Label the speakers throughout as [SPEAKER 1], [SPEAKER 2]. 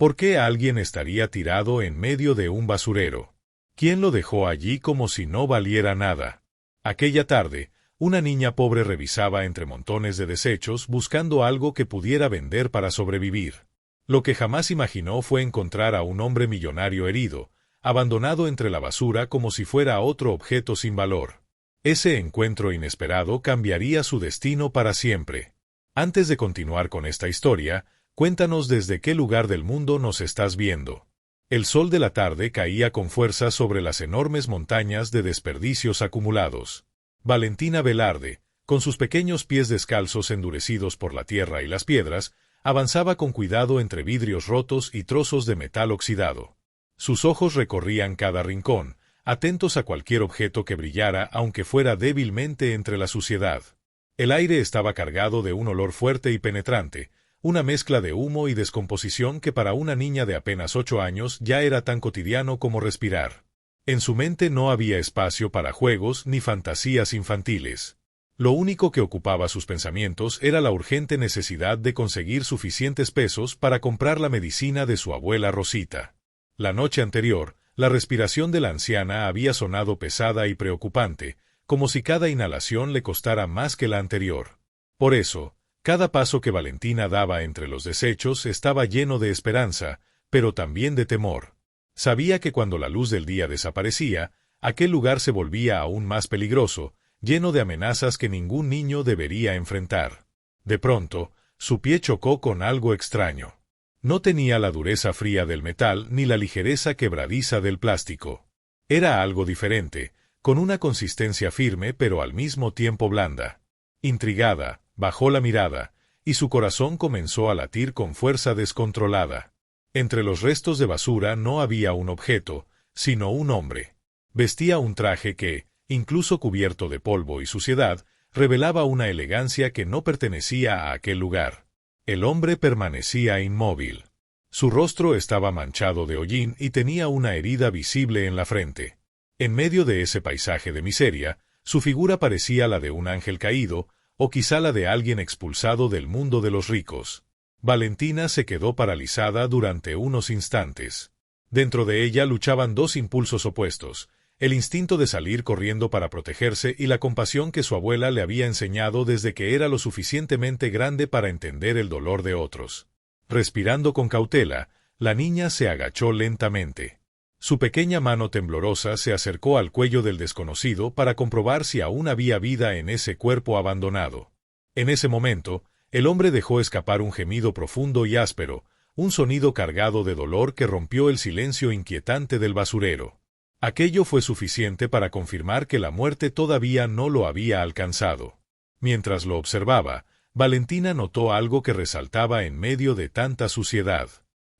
[SPEAKER 1] ¿Por qué alguien estaría tirado en medio de un basurero? ¿Quién lo dejó allí como si no valiera nada? Aquella tarde, una niña pobre revisaba entre montones de desechos buscando algo que pudiera vender para sobrevivir. Lo que jamás imaginó fue encontrar a un hombre millonario herido, abandonado entre la basura como si fuera otro objeto sin valor. Ese encuentro inesperado cambiaría su destino para siempre. Antes de continuar con esta historia, cuéntanos desde qué lugar del mundo nos estás viendo. El sol de la tarde caía con fuerza sobre las enormes montañas de desperdicios acumulados. Valentina Velarde, con sus pequeños pies descalzos endurecidos por la tierra y las piedras, avanzaba con cuidado entre vidrios rotos y trozos de metal oxidado. Sus ojos recorrían cada rincón, atentos a cualquier objeto que brillara aunque fuera débilmente entre la suciedad. El aire estaba cargado de un olor fuerte y penetrante, una mezcla de humo y descomposición que para una niña de apenas 8 años ya era tan cotidiano como respirar. En su mente no había espacio para juegos ni fantasías infantiles. Lo único que ocupaba sus pensamientos era la urgente necesidad de conseguir suficientes pesos para comprar la medicina de su abuela Rosita. La noche anterior, la respiración de la anciana había sonado pesada y preocupante, como si cada inhalación le costara más que la anterior. Por eso, cada paso que Valentina daba entre los desechos estaba lleno de esperanza, pero también de temor. Sabía que cuando la luz del día desaparecía, aquel lugar se volvía aún más peligroso, lleno de amenazas que ningún niño debería enfrentar. De pronto, su pie chocó con algo extraño. No tenía la dureza fría del metal ni la ligereza quebradiza del plástico. Era algo diferente, con una consistencia firme pero al mismo tiempo blanda. Intrigada, bajó la mirada, y su corazón comenzó a latir con fuerza descontrolada. Entre los restos de basura no había un objeto, sino un hombre. Vestía un traje que, incluso cubierto de polvo y suciedad, revelaba una elegancia que no pertenecía a aquel lugar. El hombre permanecía inmóvil. Su rostro estaba manchado de hollín y tenía una herida visible en la frente. En medio de ese paisaje de miseria, su figura parecía la de un ángel caído, o quizá la de alguien expulsado del mundo de los ricos. Valentina se quedó paralizada durante unos instantes. Dentro de ella luchaban dos impulsos opuestos, el instinto de salir corriendo para protegerse y la compasión que su abuela le había enseñado desde que era lo suficientemente grande para entender el dolor de otros. Respirando con cautela, la niña se agachó lentamente. Su pequeña mano temblorosa se acercó al cuello del desconocido para comprobar si aún había vida en ese cuerpo abandonado. En ese momento, el hombre dejó escapar un gemido profundo y áspero, un sonido cargado de dolor que rompió el silencio inquietante del basurero. Aquello fue suficiente para confirmar que la muerte todavía no lo había alcanzado. Mientras lo observaba, Valentina notó algo que resaltaba en medio de tanta suciedad.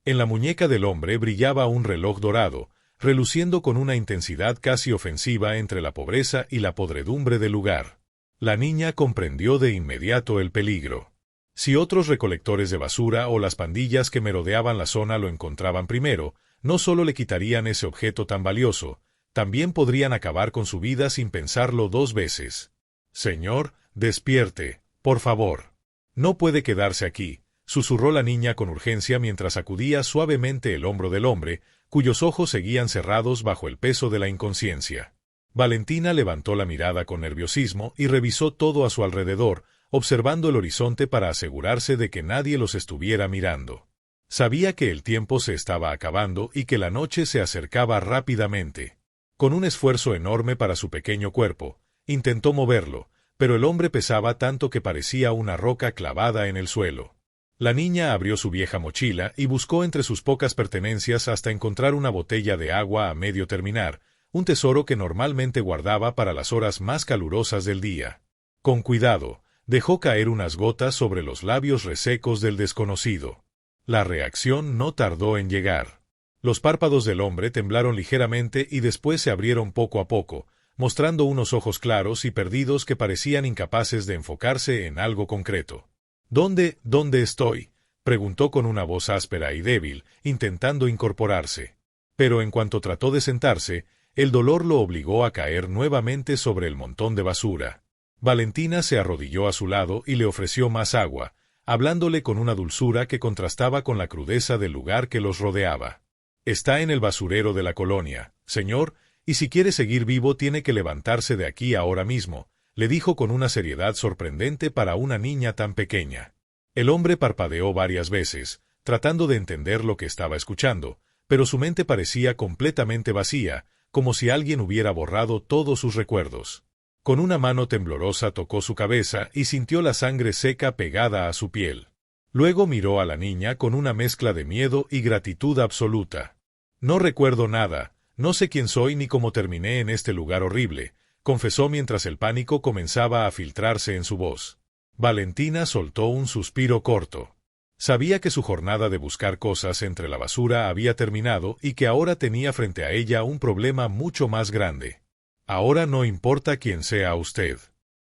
[SPEAKER 1] En la muñeca del hombre brillaba un reloj dorado, reluciendo con una intensidad casi ofensiva entre la pobreza y la podredumbre del lugar. La niña comprendió de inmediato el peligro. Si otros recolectores de basura o las pandillas que merodeaban la zona lo encontraban primero, no solo le quitarían ese objeto tan valioso, también podrían acabar con su vida sin pensarlo 2 veces. «Señor, despierte, por favor. No puede quedarse aquí», susurró la niña con urgencia mientras sacudía suavemente el hombro del hombre, cuyos ojos seguían cerrados bajo el peso de la inconsciencia. Valentina levantó la mirada con nerviosismo y revisó todo a su alrededor, observando el horizonte para asegurarse de que nadie los estuviera mirando. Sabía que el tiempo se estaba acabando y que la noche se acercaba rápidamente. Con un esfuerzo enorme para su pequeño cuerpo, intentó moverlo, pero el hombre pesaba tanto que parecía una roca clavada en el suelo. La niña abrió su vieja mochila y buscó entre sus pocas pertenencias hasta encontrar una botella de agua a medio terminar, un tesoro que normalmente guardaba para las horas más calurosas del día. Con cuidado, dejó caer unas gotas sobre los labios resecos del desconocido. La reacción no tardó en llegar. Los párpados del hombre temblaron ligeramente y después se abrieron poco a poco, mostrando unos ojos claros y perdidos que parecían incapaces de enfocarse en algo concreto. «¿Dónde estoy?», preguntó con una voz áspera y débil, intentando incorporarse. Pero en cuanto trató de sentarse, el dolor lo obligó a caer nuevamente sobre el montón de basura. Valentina se arrodilló a su lado y le ofreció más agua, hablándole con una dulzura que contrastaba con la crudeza del lugar que los rodeaba. Está en el basurero de la colonia, señor, y si quiere seguir vivo tiene que levantarse de aquí ahora mismo, le dijo con una seriedad sorprendente para una niña tan pequeña. El hombre parpadeó varias veces, tratando de entender lo que estaba escuchando, pero su mente parecía completamente vacía, como si alguien hubiera borrado todos sus recuerdos. Con una mano temblorosa tocó su cabeza y sintió la sangre seca pegada a su piel. Luego miró a la niña con una mezcla de miedo y gratitud absoluta. No recuerdo nada, no sé quién soy ni cómo terminé en este lugar horrible, confesó mientras el pánico comenzaba a filtrarse en su voz. Valentina soltó un suspiro corto. Sabía que su jornada de buscar cosas entre la basura había terminado y que ahora tenía frente a ella un problema mucho más grande. Ahora no importa quién sea usted.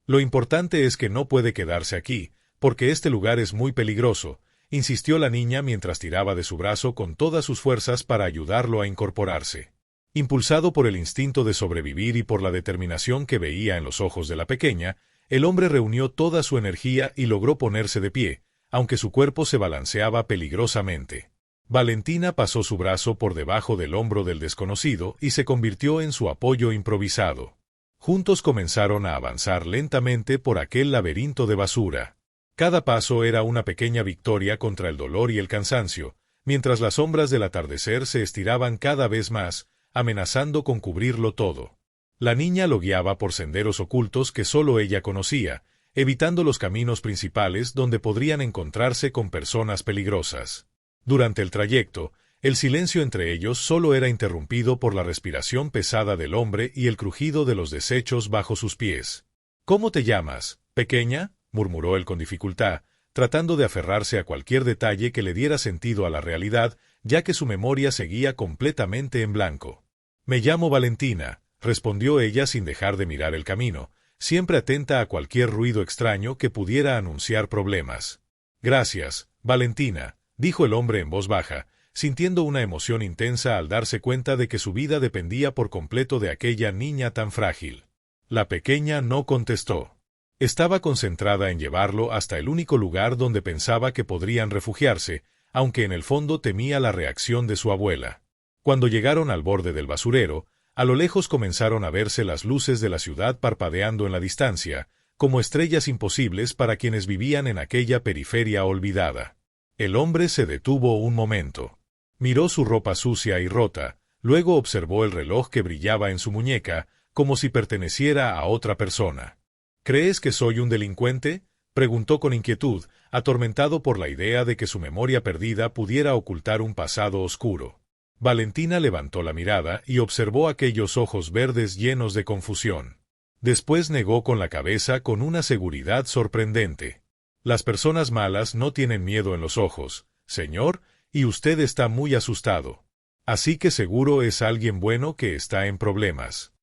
[SPEAKER 1] Lo importante es que no puede quedarse aquí, porque este lugar es muy peligroso, insistió la niña mientras tiraba de su brazo con todas sus fuerzas para ayudarlo a incorporarse. Impulsado por el instinto de sobrevivir y por la determinación que veía en los ojos de la pequeña, el hombre reunió toda su energía y logró ponerse de pie, aunque su cuerpo se balanceaba peligrosamente. Valentina pasó su brazo por debajo del hombro del desconocido y se convirtió en su apoyo improvisado. Juntos comenzaron a avanzar lentamente por aquel laberinto de basura. Cada paso era una pequeña victoria contra el dolor y el cansancio, mientras las sombras del atardecer se estiraban cada vez más, amenazando con cubrirlo todo. La niña lo guiaba por senderos ocultos que solo ella conocía, evitando los caminos principales donde podrían encontrarse con personas peligrosas. Durante el trayecto, el silencio entre ellos solo era interrumpido por la respiración pesada del hombre y el crujido de los desechos bajo sus pies. «¿Cómo te llamas, pequeña?», murmuró él con dificultad, tratando de aferrarse a cualquier detalle que le diera sentido a la realidad, ya que su memoria seguía completamente en blanco. «Me llamo Valentina», respondió ella sin dejar de mirar el camino, siempre atenta a cualquier ruido extraño que pudiera anunciar problemas. «Gracias, Valentina», dijo el hombre en voz baja, sintiendo una emoción intensa al darse cuenta de que su vida dependía por completo de aquella niña tan frágil. La pequeña no contestó. Estaba concentrada en llevarlo hasta el único lugar donde pensaba que podrían refugiarse, aunque en el fondo temía la reacción de su abuela. Cuando llegaron al borde del basurero, a lo lejos comenzaron a verse las luces de la ciudad parpadeando en la distancia, como estrellas imposibles para quienes vivían en aquella periferia olvidada. El hombre se detuvo un momento. Miró su ropa sucia y rota, luego observó el reloj que brillaba en su muñeca, como si perteneciera a otra persona. «¿Crees que soy un delincuente?», preguntó con inquietud, atormentado por la idea de que su memoria perdida pudiera ocultar un pasado oscuro. Valentina levantó la mirada y observó aquellos ojos verdes llenos de confusión. Después negó con la cabeza con una seguridad sorprendente. «Las personas malas no tienen miedo en los ojos, señor, y usted está muy asustado. Así que seguro es alguien bueno que está en problemas».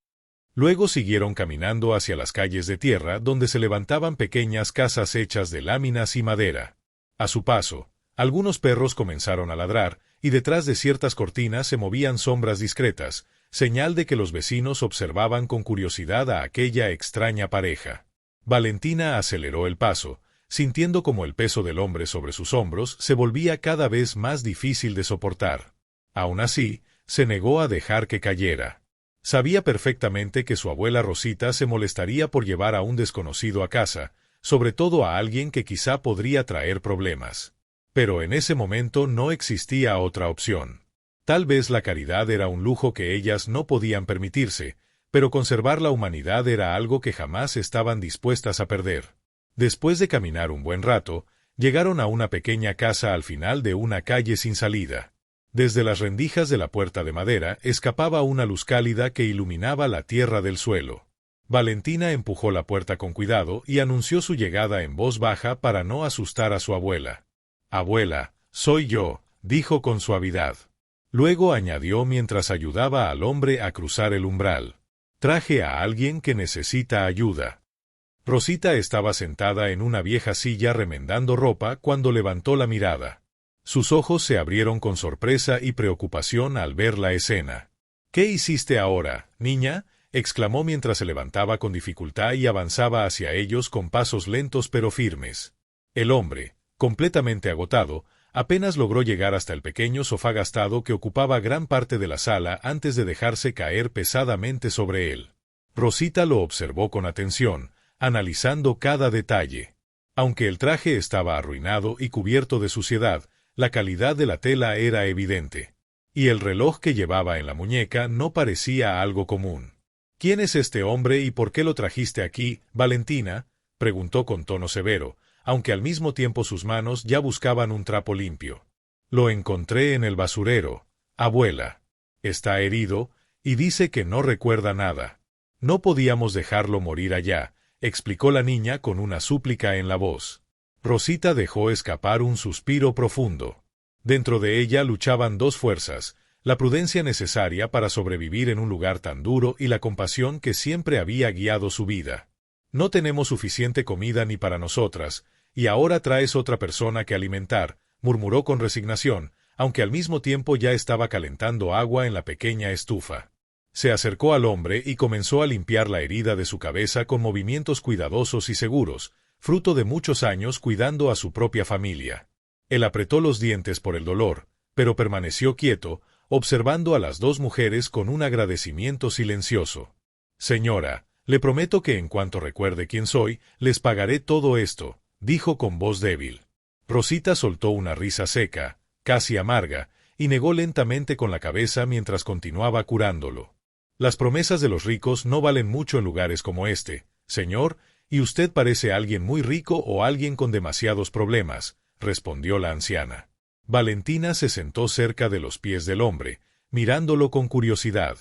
[SPEAKER 1] Luego siguieron caminando hacia las calles de tierra donde se levantaban pequeñas casas hechas de láminas y madera. A su paso, algunos perros comenzaron a ladrar, y detrás de ciertas cortinas se movían sombras discretas, señal de que los vecinos observaban con curiosidad a aquella extraña pareja. Valentina aceleró el paso, sintiendo como el peso del hombre sobre sus hombros se volvía cada vez más difícil de soportar. Aún así, se negó a dejar que cayera. Sabía perfectamente que su abuela Rosita se molestaría por llevar a un desconocido a casa, sobre todo a alguien que quizá podría traer problemas. Pero en ese momento no existía otra opción. Tal vez la caridad era un lujo que ellas no podían permitirse, pero conservar la humanidad era algo que jamás estaban dispuestas a perder. Después de caminar un buen rato, llegaron a una pequeña casa al final de una calle sin salida. Desde las rendijas de la puerta de madera escapaba una luz cálida que iluminaba la tierra del suelo. Valentina empujó la puerta con cuidado y anunció su llegada en voz baja para no asustar a su abuela. «Abuela, soy yo», dijo con suavidad. Luego añadió mientras ayudaba al hombre a cruzar el umbral. «Traje a alguien que necesita ayuda». Rosita estaba sentada en una vieja silla remendando ropa cuando levantó la mirada. Sus ojos se abrieron con sorpresa y preocupación al ver la escena. «¿Qué hiciste ahora, niña?», exclamó mientras se levantaba con dificultad y avanzaba hacia ellos con pasos lentos pero firmes. El hombre, Completamente agotado, apenas logró llegar hasta el pequeño sofá gastado que ocupaba gran parte de la sala antes de dejarse caer pesadamente sobre él. Rosita lo observó con atención, analizando cada detalle. Aunque el traje estaba arruinado y cubierto de suciedad, la calidad de la tela era evidente. Y el reloj que llevaba en la muñeca no parecía algo común. «¿Quién es este hombre y por qué lo trajiste aquí, Valentina?», preguntó con tono severo, aunque al mismo tiempo sus manos ya buscaban un trapo limpio. «Lo encontré en el basurero, abuela. Está herido, y dice que no recuerda nada. No podíamos dejarlo morir allá», explicó la niña con una súplica en la voz. Rosita dejó escapar un suspiro profundo. Dentro de ella luchaban dos fuerzas: la prudencia necesaria para sobrevivir en un lugar tan duro y la compasión que siempre había guiado su vida. «No tenemos suficiente comida ni para nosotras, y ahora traes otra persona que alimentar», murmuró con resignación, aunque al mismo tiempo ya estaba calentando agua en la pequeña estufa. Se acercó al hombre y comenzó a limpiar la herida de su cabeza con movimientos cuidadosos y seguros, fruto de muchos años cuidando a su propia familia. Él apretó los dientes por el dolor, pero permaneció quieto, observando a las dos mujeres con un agradecimiento silencioso. «Señora, le prometo que en cuanto recuerde quién soy, les pagaré todo esto», dijo con voz débil. Rosita soltó una risa seca, casi amarga, y negó lentamente con la cabeza mientras continuaba curándolo. «Las promesas de los ricos no valen mucho en lugares como este, señor, y usted parece alguien muy rico o alguien con demasiados problemas», respondió la anciana. Valentina se sentó cerca de los pies del hombre, mirándolo con curiosidad.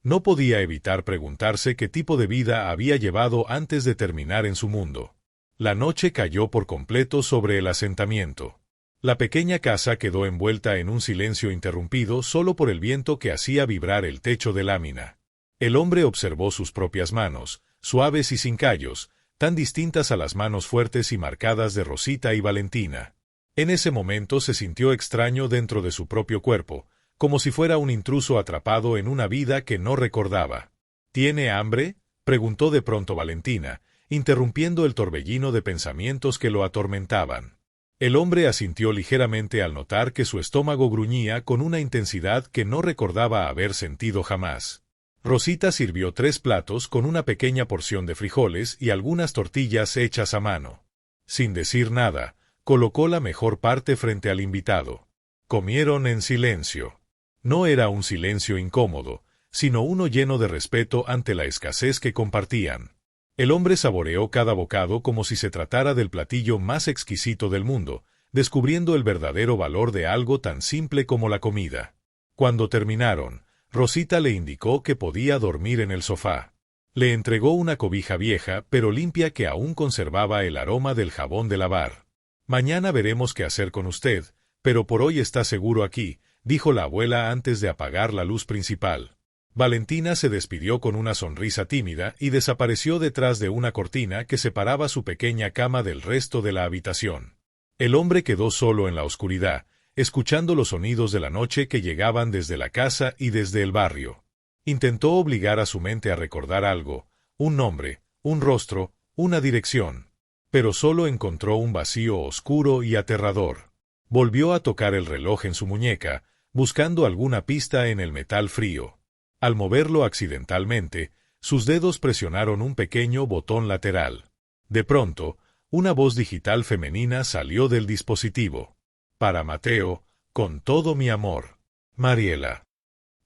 [SPEAKER 1] No podía evitar preguntarse qué tipo de vida había llevado antes de terminar en su mundo. La noche cayó por completo sobre el asentamiento. La pequeña casa quedó envuelta en un silencio interrumpido solo por el viento que hacía vibrar el techo de lámina. El hombre observó sus propias manos, suaves y sin callos, tan distintas a las manos fuertes y marcadas de Rosita y Valentina. En ese momento se sintió extraño dentro de su propio cuerpo, como si fuera un intruso atrapado en una vida que no recordaba. «¿Tiene hambre?», preguntó de pronto Valentina, interrumpiendo el torbellino de pensamientos que lo atormentaban. El hombre asintió ligeramente al notar que su estómago gruñía con una intensidad que no recordaba haber sentido jamás. Rosita sirvió 3 platos con una pequeña porción de frijoles y algunas tortillas hechas a mano. Sin decir nada, colocó la mejor parte frente al invitado. Comieron en silencio. No era un silencio incómodo, sino uno lleno de respeto ante la escasez que compartían. El hombre saboreó cada bocado como si se tratara del platillo más exquisito del mundo, descubriendo el verdadero valor de algo tan simple como la comida. Cuando terminaron, Rosita le indicó que podía dormir en el sofá. Le entregó una cobija vieja pero limpia que aún conservaba el aroma del jabón de lavar. «Mañana veremos qué hacer con usted, pero por hoy está seguro aquí», dijo la abuela antes de apagar la luz principal. Valentina se despidió con una sonrisa tímida y desapareció detrás de una cortina que separaba su pequeña cama del resto de la habitación. El hombre quedó solo en la oscuridad, escuchando los sonidos de la noche que llegaban desde la casa y desde el barrio. Intentó obligar a su mente a recordar algo, un nombre, un rostro, una dirección, pero solo encontró un vacío oscuro y aterrador. Volvió a tocar el reloj en su muñeca, buscando alguna pista en el metal frío. Al moverlo accidentalmente, sus dedos presionaron un pequeño botón lateral. De pronto, una voz digital femenina salió del dispositivo. «Para Mateo, con todo mi amor. Mariela».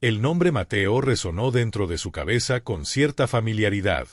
[SPEAKER 1] El nombre Mateo resonó dentro de su cabeza con cierta familiaridad.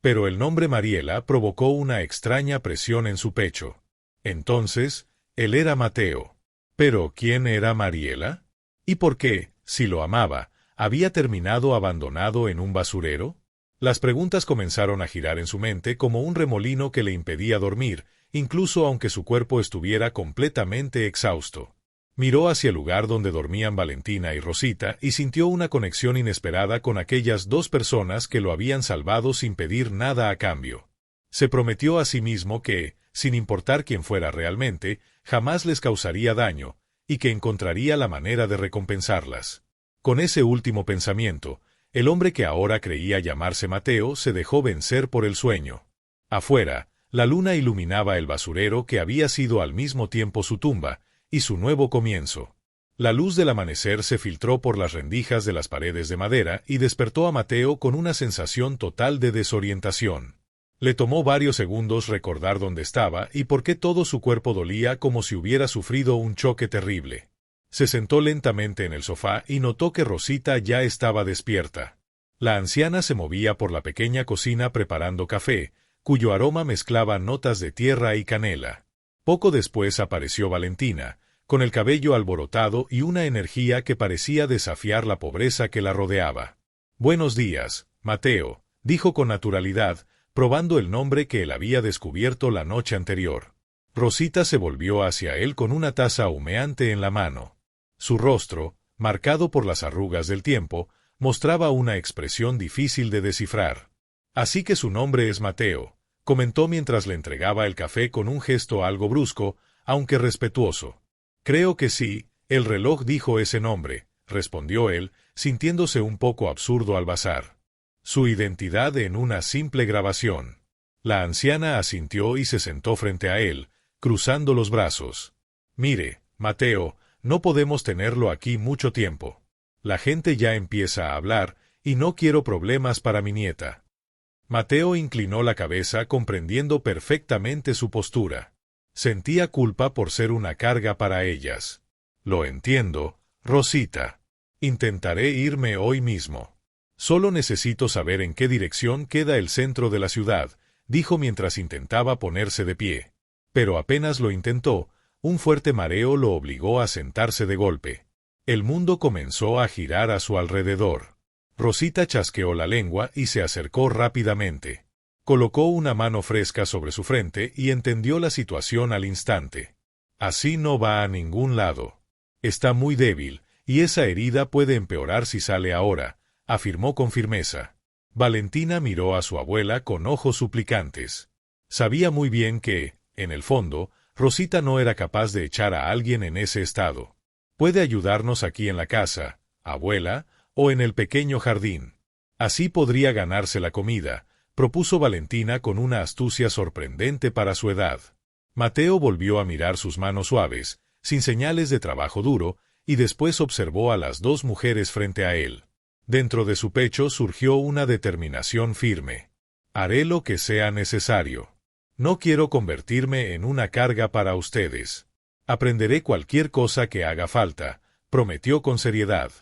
[SPEAKER 1] Pero el nombre Mariela provocó una extraña presión en su pecho. Entonces, él era Mateo. ¿Pero quién era Mariela? ¿Y por qué, si lo amaba, había terminado abandonado en un basurero? Las preguntas comenzaron a girar en su mente como un remolino que le impedía dormir, incluso aunque su cuerpo estuviera completamente exhausto. Miró hacia el lugar donde dormían Valentina y Rosita y sintió una conexión inesperada con aquellas 2 personas que lo habían salvado sin pedir nada a cambio. Se prometió a sí mismo que, sin importar quién fuera realmente, jamás les causaría daño, y que encontraría la manera de recompensarlas. Con ese último pensamiento, el hombre que ahora creía llamarse Mateo se dejó vencer por el sueño. Afuera, La luna iluminaba el basurero que había sido al mismo tiempo su tumba y su nuevo comienzo. La luz del amanecer se filtró por las rendijas de las paredes de madera y despertó a Mateo con una sensación total de desorientación. Le tomó varios segundos recordar dónde estaba y por qué todo su cuerpo dolía como si hubiera sufrido un choque terrible. Se sentó lentamente en el sofá y notó que Rosita ya estaba despierta. La anciana se movía por la pequeña cocina preparando café, cuyo aroma mezclaba notas de tierra y canela. Poco después apareció Valentina, con el cabello alborotado y una energía que parecía desafiar la pobreza que la rodeaba. «Buenos días, Mateo», dijo con naturalidad, probando el nombre que él había descubierto la noche anterior. Rosita se volvió hacia él con una taza humeante en la mano. Su rostro, marcado por las arrugas del tiempo, mostraba una expresión difícil de descifrar. «Así que su nombre es Mateo», comentó mientras le entregaba el café con un gesto algo brusco, aunque respetuoso. «Creo que sí, el reloj dijo ese nombre», respondió él, sintiéndose un poco absurdo al bazar. Su identidad en una simple grabación. La anciana asintió y se sentó frente a él, cruzando los brazos. «Mire, Mateo, no podemos tenerlo aquí mucho tiempo. La gente ya empieza a hablar y no quiero problemas para mi nieta». Mateo inclinó la cabeza comprendiendo perfectamente su postura. Sentía culpa por ser una carga para ellas. «Lo entiendo, Rosita. Intentaré irme hoy mismo. Solo necesito saber en qué dirección queda el centro de la ciudad», dijo mientras intentaba ponerse de pie. Pero apenas lo intentó, un fuerte mareo lo obligó a sentarse de golpe. El mundo comenzó a girar a su alrededor. Rosita chasqueó la lengua y se acercó rápidamente. Colocó una mano fresca sobre su frente y entendió la situación al instante. «Así no va a ningún lado. Está muy débil, y esa herida puede empeorar si sale ahora», afirmó con firmeza. Valentina miró a su abuela con ojos suplicantes. Sabía muy bien que, en el fondo, Rosita no era capaz de echar a alguien en ese estado. «Puede ayudarnos aquí en la casa, abuela, o en el pequeño jardín. Así podría ganarse la comida», propuso Valentina con una astucia sorprendente para su edad. Mateo volvió a mirar sus manos suaves, sin señales de trabajo duro, y después observó a las dos mujeres frente a él. Dentro de su pecho surgió una determinación firme. «Haré lo que sea necesario. No quiero convertirme en una carga para ustedes. Aprenderé cualquier cosa que haga falta», prometió con seriedad.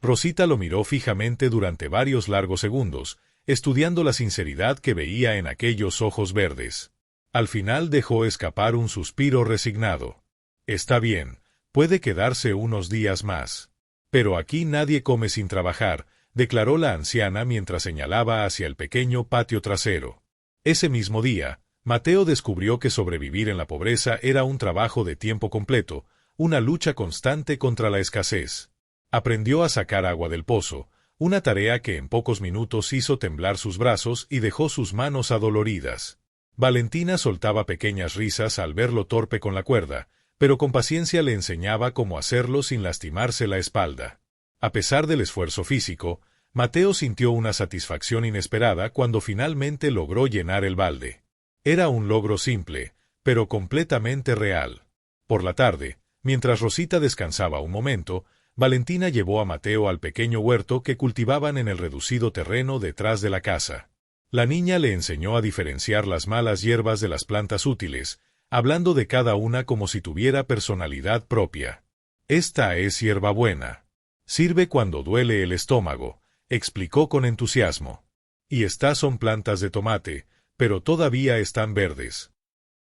[SPEAKER 1] Rosita lo miró fijamente durante varios largos segundos, estudiando la sinceridad que veía en aquellos ojos verdes. Al final dejó escapar un suspiro resignado. «Está bien, puede quedarse unos días más. Pero aquí nadie come sin trabajar», declaró la anciana mientras señalaba hacia el pequeño patio trasero. Ese mismo día, Mateo descubrió que sobrevivir en la pobreza era un trabajo de tiempo completo, una lucha constante contra la escasez. Aprendió a sacar agua del pozo, una tarea que en pocos minutos hizo temblar sus brazos y dejó sus manos adoloridas. Valentina soltaba pequeñas risas al verlo torpe con la cuerda, pero con paciencia le enseñaba cómo hacerlo sin lastimarse la espalda. A pesar del esfuerzo físico, Mateo sintió una satisfacción inesperada cuando finalmente logró llenar el balde. Era un logro simple, pero completamente real. Por la tarde, mientras Rosita descansaba un momento, Valentina llevó a Mateo al pequeño huerto que cultivaban en el reducido terreno detrás de la casa. La niña le enseñó a diferenciar las malas hierbas de las plantas útiles, hablando de cada una como si tuviera personalidad propia. «Esta es hierbabuena. Sirve cuando duele el estómago», explicó con entusiasmo. «Y estas son plantas de tomate, pero todavía están verdes».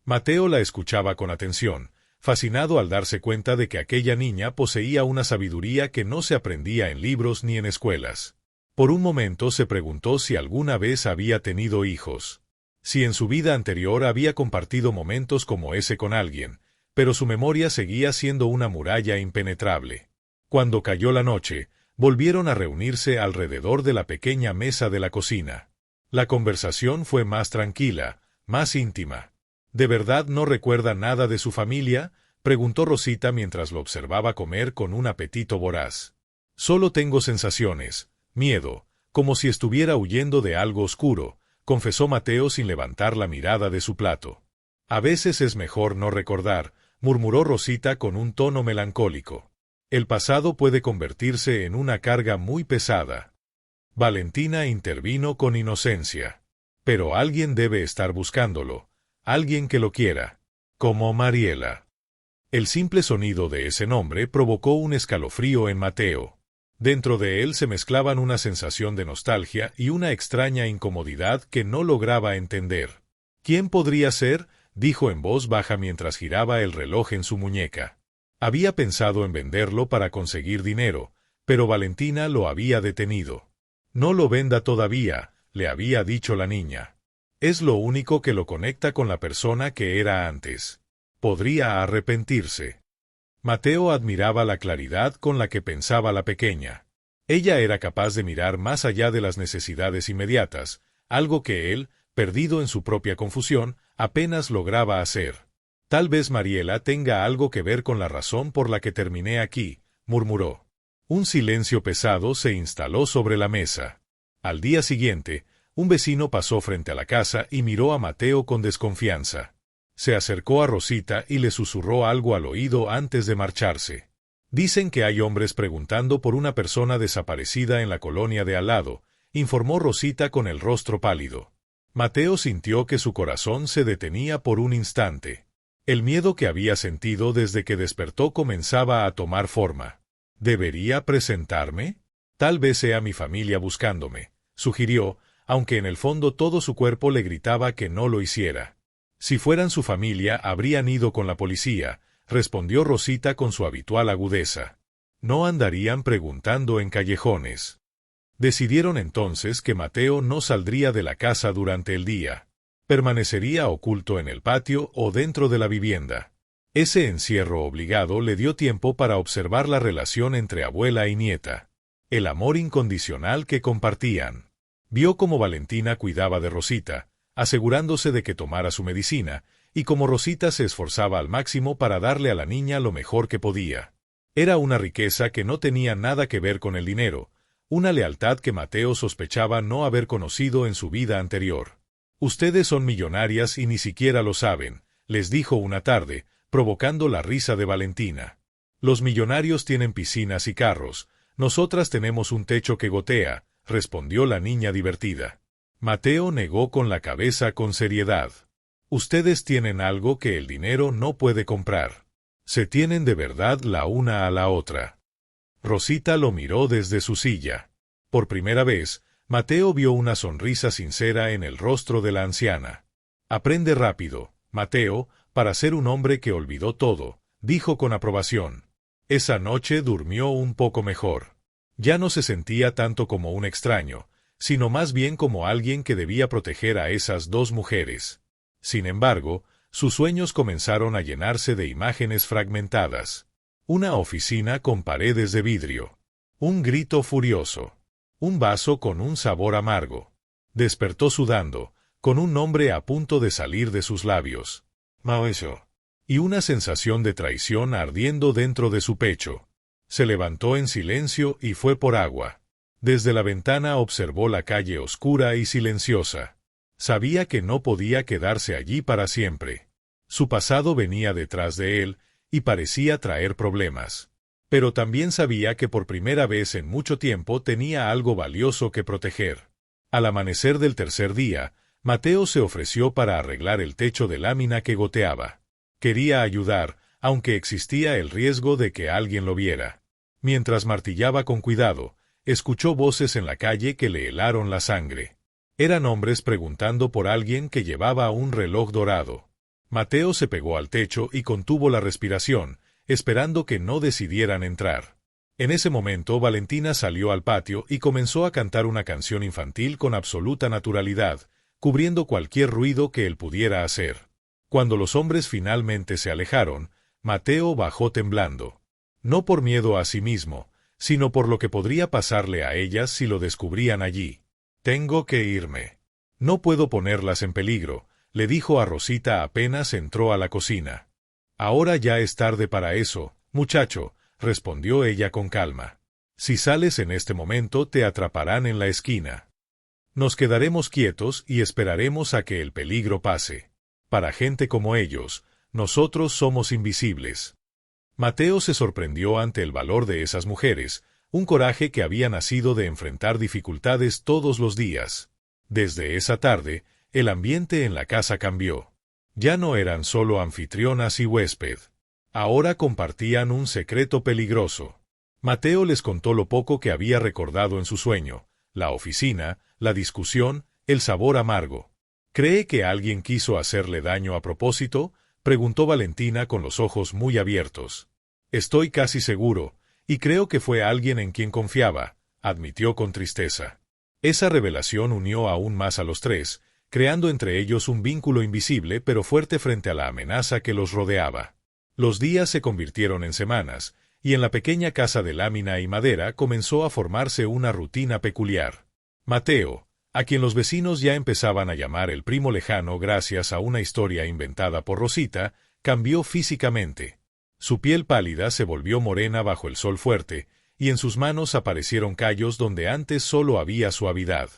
[SPEAKER 1] Mateo la escuchaba con atención, fascinado al darse cuenta de que aquella niña poseía una sabiduría que no se aprendía en libros ni en escuelas. Por un momento se preguntó si alguna vez había tenido hijos. Si en su vida anterior había compartido momentos como ese con alguien, pero su memoria seguía siendo una muralla impenetrable. Cuando cayó la noche, volvieron a reunirse alrededor de la pequeña mesa de la cocina. La conversación fue más tranquila, más íntima. «¿De verdad no recuerda nada de su familia?», preguntó Rosita mientras lo observaba comer con un apetito voraz. «Solo tengo sensaciones, miedo, como si estuviera huyendo de algo oscuro», confesó Mateo sin levantar la mirada de su plato. A veces es mejor no recordar, murmuró Rosita con un tono melancólico. El pasado puede convertirse en una carga muy pesada. Valentina intervino con inocencia. Pero alguien debe estar buscándolo, alguien que lo quiera, como Mariela. El simple sonido de ese nombre provocó un escalofrío en Mateo. Dentro de él se mezclaban una sensación de nostalgia y una extraña incomodidad que no lograba entender. ¿Quién podría ser?, dijo en voz baja mientras giraba el reloj en su muñeca. Había pensado en venderlo para conseguir dinero, pero Valentina lo había detenido. No lo venda todavía, le había dicho la niña. Es lo único que lo conecta con la persona que era antes. Podría arrepentirse. Mateo admiraba la claridad con la que pensaba la pequeña. Ella era capaz de mirar más allá de las necesidades inmediatas, algo que él, perdido en su propia confusión, apenas lograba hacer. Tal vez Mariela tenga algo que ver con la razón por la que terminé aquí, murmuró. Un silencio pesado se instaló sobre la mesa. Al día siguiente, un vecino pasó frente a la casa y miró a Mateo con desconfianza. Se acercó a Rosita y le susurró algo al oído antes de marcharse. Dicen que hay hombres preguntando por una persona desaparecida en la colonia de al lado, informó Rosita con el rostro pálido. Mateo sintió que su corazón se detenía por un instante. El miedo que había sentido desde que despertó comenzaba a tomar forma. ¿Debería presentarme? Tal vez sea mi familia buscándome, sugirió, aunque en el fondo todo su cuerpo le gritaba que no lo hiciera. Si fueran su familia, habrían ido con la policía, respondió Rosita con su habitual agudeza. No andarían preguntando en callejones. Decidieron entonces que Mateo no saldría de la casa durante el día. Permanecería oculto en el patio o dentro de la vivienda. Ese encierro obligado le dio tiempo para observar la relación entre abuela y nieta. El amor incondicional que compartían. Vio cómo Valentina cuidaba de Rosita, asegurándose de que tomara su medicina, y cómo Rosita se esforzaba al máximo para darle a la niña lo mejor que podía. Era una riqueza que no tenía nada que ver con el dinero, una lealtad que Mateo sospechaba no haber conocido en su vida anterior. Ustedes son millonarias y ni siquiera lo saben, les dijo una tarde, provocando la risa de Valentina. Los millonarios tienen piscinas y carros, nosotras tenemos un techo que gotea, respondió la niña divertida. Mateo negó con la cabeza con seriedad. Ustedes tienen algo que el dinero no puede comprar. Se tienen de verdad la una a la otra. Rosita lo miró desde su silla. Por primera vez, Mateo vio una sonrisa sincera en el rostro de la anciana. Aprende rápido, Mateo, para ser un hombre que olvidó todo, dijo con aprobación. Esa noche durmió un poco mejor. Ya no se sentía tanto como un extraño, sino más bien como alguien que debía proteger a esas dos mujeres. Sin embargo, sus sueños comenzaron a llenarse de imágenes fragmentadas. Una oficina con paredes de vidrio. Un grito furioso. Un vaso con un sabor amargo. Despertó sudando, con un nombre a punto de salir de sus labios. Mauricio. Y una sensación de traición ardiendo dentro de su pecho. Se levantó en silencio y fue por agua. Desde la ventana observó la calle oscura y silenciosa. Sabía que no podía quedarse allí para siempre. Su pasado venía detrás de él, y parecía traer problemas. Pero también sabía que por primera vez en mucho tiempo tenía algo valioso que proteger. Al amanecer del tercer día, Mateo se ofreció para arreglar el techo de lámina que goteaba. Quería ayudar, aunque existía el riesgo de que alguien lo viera. Mientras martillaba con cuidado, escuchó voces en la calle que le helaron la sangre. Eran hombres preguntando por alguien que llevaba un reloj dorado. Mateo se pegó al techo y contuvo la respiración, esperando que no decidieran entrar. En ese momento Valentina salió al patio y comenzó a cantar una canción infantil con absoluta naturalidad, cubriendo cualquier ruido que él pudiera hacer. Cuando los hombres finalmente se alejaron, Mateo bajó temblando. No por miedo a sí mismo, sino por lo que podría pasarle a ellas si lo descubrían allí. Tengo que irme. No puedo ponerlas en peligro, le dijo a Rosita apenas entró a la cocina. Ahora ya es tarde para eso, muchacho, respondió ella con calma. Si sales en este momento te atraparán en la esquina. Nos quedaremos quietos y esperaremos a que el peligro pase. Para gente como ellos, nosotros somos invisibles. Mateo se sorprendió ante el valor de esas mujeres, un coraje que había nacido de enfrentar dificultades todos los días. Desde esa tarde, el ambiente en la casa cambió. Ya no eran solo anfitrionas y huésped. Ahora compartían un secreto peligroso. Mateo les contó lo poco que había recordado en su sueño, la oficina, la discusión, el sabor amargo. ¿Cree que alguien quiso hacerle daño a propósito?, preguntó Valentina con los ojos muy abiertos. Estoy casi seguro, y creo que fue alguien en quien confiaba, admitió con tristeza. Esa revelación unió aún más a los tres, creando entre ellos un vínculo invisible pero fuerte frente a la amenaza que los rodeaba. Los días se convirtieron en semanas, y en la pequeña casa de lámina y madera comenzó a formarse una rutina peculiar. Mateo, a quien los vecinos ya empezaban a llamar el primo lejano gracias a una historia inventada por Rosita, cambió físicamente. Su piel pálida se volvió morena bajo el sol fuerte, y en sus manos aparecieron callos donde antes solo había suavidad.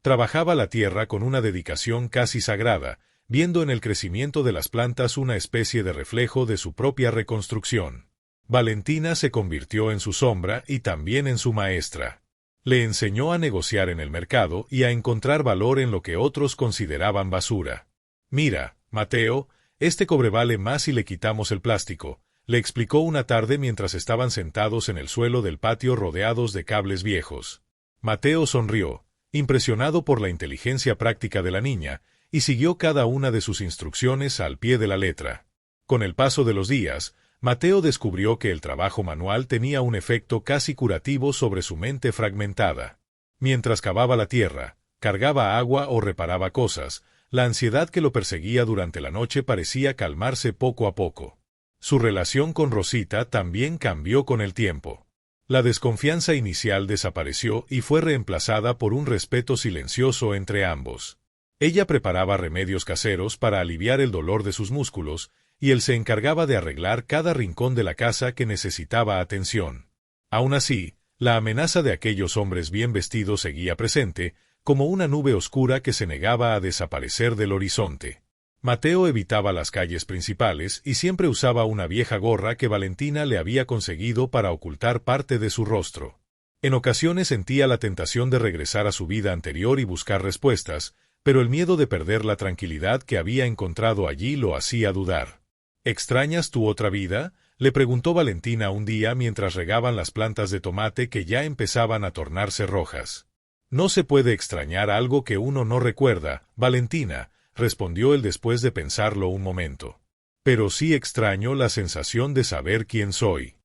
[SPEAKER 1] Trabajaba la tierra con una dedicación casi sagrada, viendo en el crecimiento de las plantas una especie de reflejo de su propia reconstrucción. Valentina se convirtió en su sombra y también en su maestra. Le enseñó a negociar en el mercado y a encontrar valor en lo que otros consideraban basura. Mira, Mateo, este cobre vale más si le quitamos el plástico, le explicó una tarde mientras estaban sentados en el suelo del patio rodeados de cables viejos. Mateo sonrió, impresionado por la inteligencia práctica de la niña, y siguió cada una de sus instrucciones al pie de la letra. Con el paso de los días, Mateo descubrió que el trabajo manual tenía un efecto casi curativo sobre su mente fragmentada. Mientras cavaba la tierra, cargaba agua o reparaba cosas, la ansiedad que lo perseguía durante la noche parecía calmarse poco a poco. Su relación con Rosita también cambió con el tiempo. La desconfianza inicial desapareció y fue reemplazada por un respeto silencioso entre ambos. Ella preparaba remedios caseros para aliviar el dolor de sus músculos, y él se encargaba de arreglar cada rincón de la casa que necesitaba atención. Aún así, la amenaza de aquellos hombres bien vestidos seguía presente, como una nube oscura que se negaba a desaparecer del horizonte. Mateo evitaba las calles principales y siempre usaba una vieja gorra que Valentina le había conseguido para ocultar parte de su rostro. En ocasiones sentía la tentación de regresar a su vida anterior y buscar respuestas, pero el miedo de perder la tranquilidad que había encontrado allí lo hacía dudar. ¿Extrañas tu otra vida?, le preguntó Valentina un día mientras regaban las plantas de tomate que ya empezaban a tornarse rojas. No se puede extrañar algo que uno no recuerda, Valentina, respondió él después de pensarlo un momento. Pero sí extraño la sensación de saber quién soy.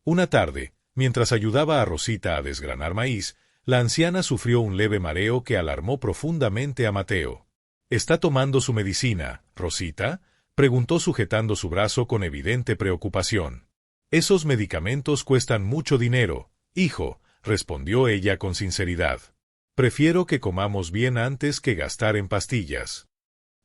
[SPEAKER 1] Una tarde, mientras ayudaba a Rosita a desgranar maíz, la anciana sufrió un leve mareo que alarmó profundamente a Mateo. ¿Está tomando su medicina, Rosita?, preguntó sujetando su brazo con evidente preocupación. Esos medicamentos cuestan mucho dinero, hijo, respondió ella con sinceridad. Prefiero que comamos bien antes que gastar en pastillas.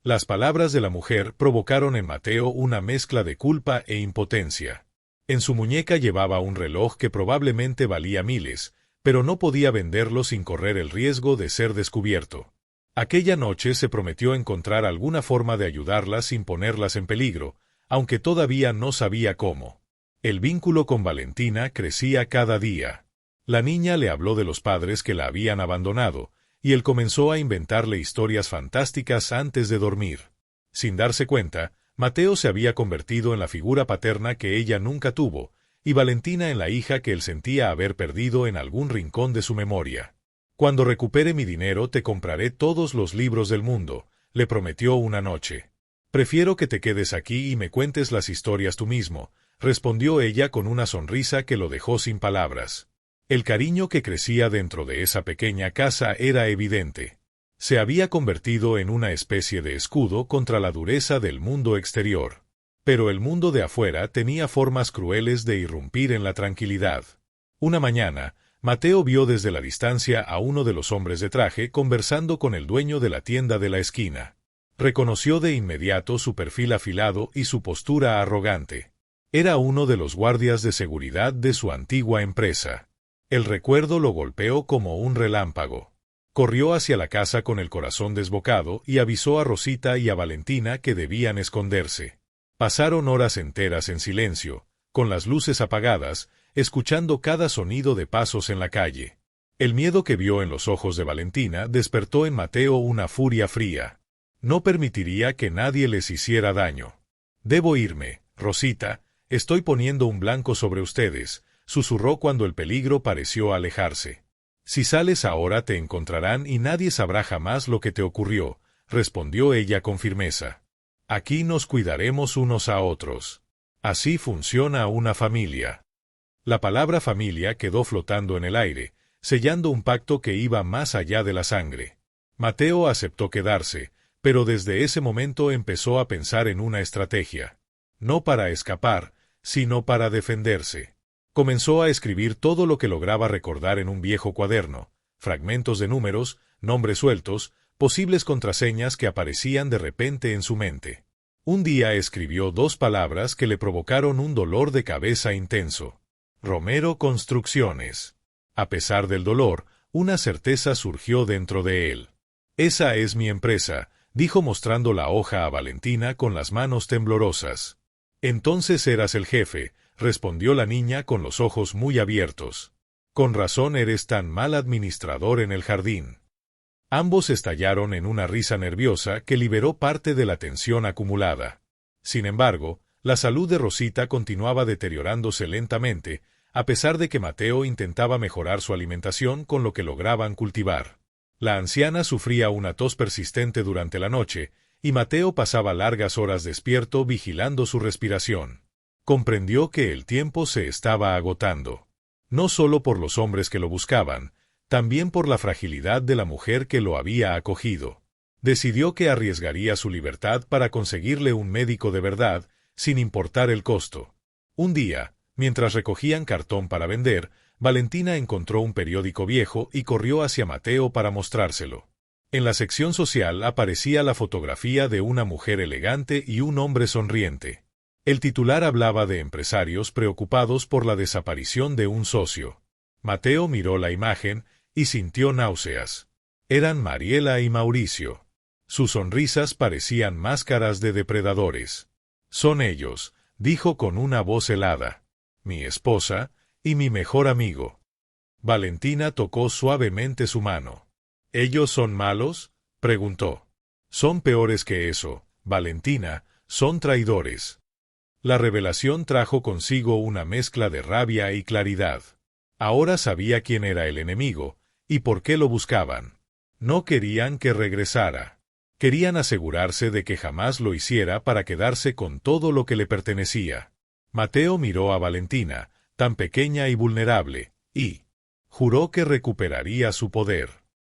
[SPEAKER 1] Las palabras de la mujer provocaron en Mateo una mezcla de culpa e impotencia. En su muñeca llevaba un reloj que probablemente valía miles, pero no podía venderlo sin correr el riesgo de ser descubierto. Aquella noche se prometió encontrar alguna forma de ayudarlas sin ponerlas en peligro, aunque todavía no sabía cómo. El vínculo con Valentina crecía cada día. La niña le habló de los padres que la habían abandonado, y él comenzó a inventarle historias fantásticas antes de dormir. Sin darse cuenta, Mateo se había convertido en la figura paterna que ella nunca tuvo, y Valentina en la hija que él sentía haber perdido en algún rincón de su memoria. Cuando recupere mi dinero te compraré todos los libros del mundo, le prometió una noche. Prefiero que te quedes aquí y me cuentes las historias tú mismo, respondió ella con una sonrisa que lo dejó sin palabras. El cariño que crecía dentro de esa pequeña casa era evidente. Se había convertido en una especie de escudo contra la dureza del mundo exterior. Pero el mundo de afuera tenía formas crueles de irrumpir en la tranquilidad. Una mañana, Mateo vio desde la distancia a uno de los hombres de traje conversando con el dueño de la tienda de la esquina. Reconoció de inmediato su perfil afilado y su postura arrogante. Era uno de los guardias de seguridad de su antigua empresa. El recuerdo lo golpeó como un relámpago. Corrió hacia la casa con el corazón desbocado y avisó a Rosita y a Valentina que debían esconderse. Pasaron horas enteras en silencio, con las luces apagadas, escuchando cada sonido de pasos en la calle. El miedo que vio en los ojos de Valentina despertó en Mateo una furia fría. No permitiría que nadie les hiciera daño. «Debo irme, Rosita, estoy poniendo un blanco sobre ustedes», susurró cuando el peligro pareció alejarse. «Si sales ahora te encontrarán y nadie sabrá jamás lo que te ocurrió», respondió ella con firmeza. «Aquí nos cuidaremos unos a otros. Así funciona una familia». La palabra familia quedó flotando en el aire, sellando un pacto que iba más allá de la sangre. Mateo aceptó quedarse, pero desde ese momento empezó a pensar en una estrategia. No para escapar, sino para defenderse. Comenzó a escribir todo lo que lograba recordar en un viejo cuaderno, fragmentos de números, nombres sueltos, posibles contraseñas que aparecían de repente en su mente. Un día escribió 2 palabras que le provocaron un dolor de cabeza intenso. Romero Construcciones. A pesar del dolor, una certeza surgió dentro de él. «Esa es mi empresa», dijo mostrando la hoja a Valentina con las manos temblorosas. «Entonces eras el jefe», respondió la niña con los ojos muy abiertos. «Con razón eres tan mal administrador en el jardín». Ambos estallaron en una risa nerviosa que liberó parte de la tensión acumulada. Sin embargo, la salud de Rosita continuaba deteriorándose lentamente, a pesar de que Mateo intentaba mejorar su alimentación con lo que lograban cultivar. La anciana sufría una tos persistente durante la noche, y Mateo pasaba largas horas despierto vigilando su respiración. Comprendió que el tiempo se estaba agotando. No solo por los hombres que lo buscaban, también por la fragilidad de la mujer que lo había acogido. Decidió que arriesgaría su libertad para conseguirle un médico de verdad, sin importar el costo. Un día, mientras recogían cartón para vender, Valentina encontró un periódico viejo y corrió hacia Mateo para mostrárselo. En la sección social aparecía la fotografía de una mujer elegante y un hombre sonriente. El titular hablaba de empresarios preocupados por la desaparición de un socio. Mateo miró la imagen y sintió náuseas. Eran Mariela y Mauricio. Sus sonrisas parecían máscaras de depredadores. «Son ellos», dijo con una voz helada. «Mi esposa y mi mejor amigo». Valentina tocó suavemente su mano. «¿Ellos son malos?», preguntó. «Son peores que eso, Valentina, son traidores». La revelación trajo consigo una mezcla de rabia y claridad. Ahora sabía quién era el enemigo, y por qué lo buscaban. No querían que regresara. Querían asegurarse de que jamás lo hiciera para quedarse con todo lo que le pertenecía. Mateo miró a Valentina, tan pequeña y vulnerable, y juró que recuperaría su poder.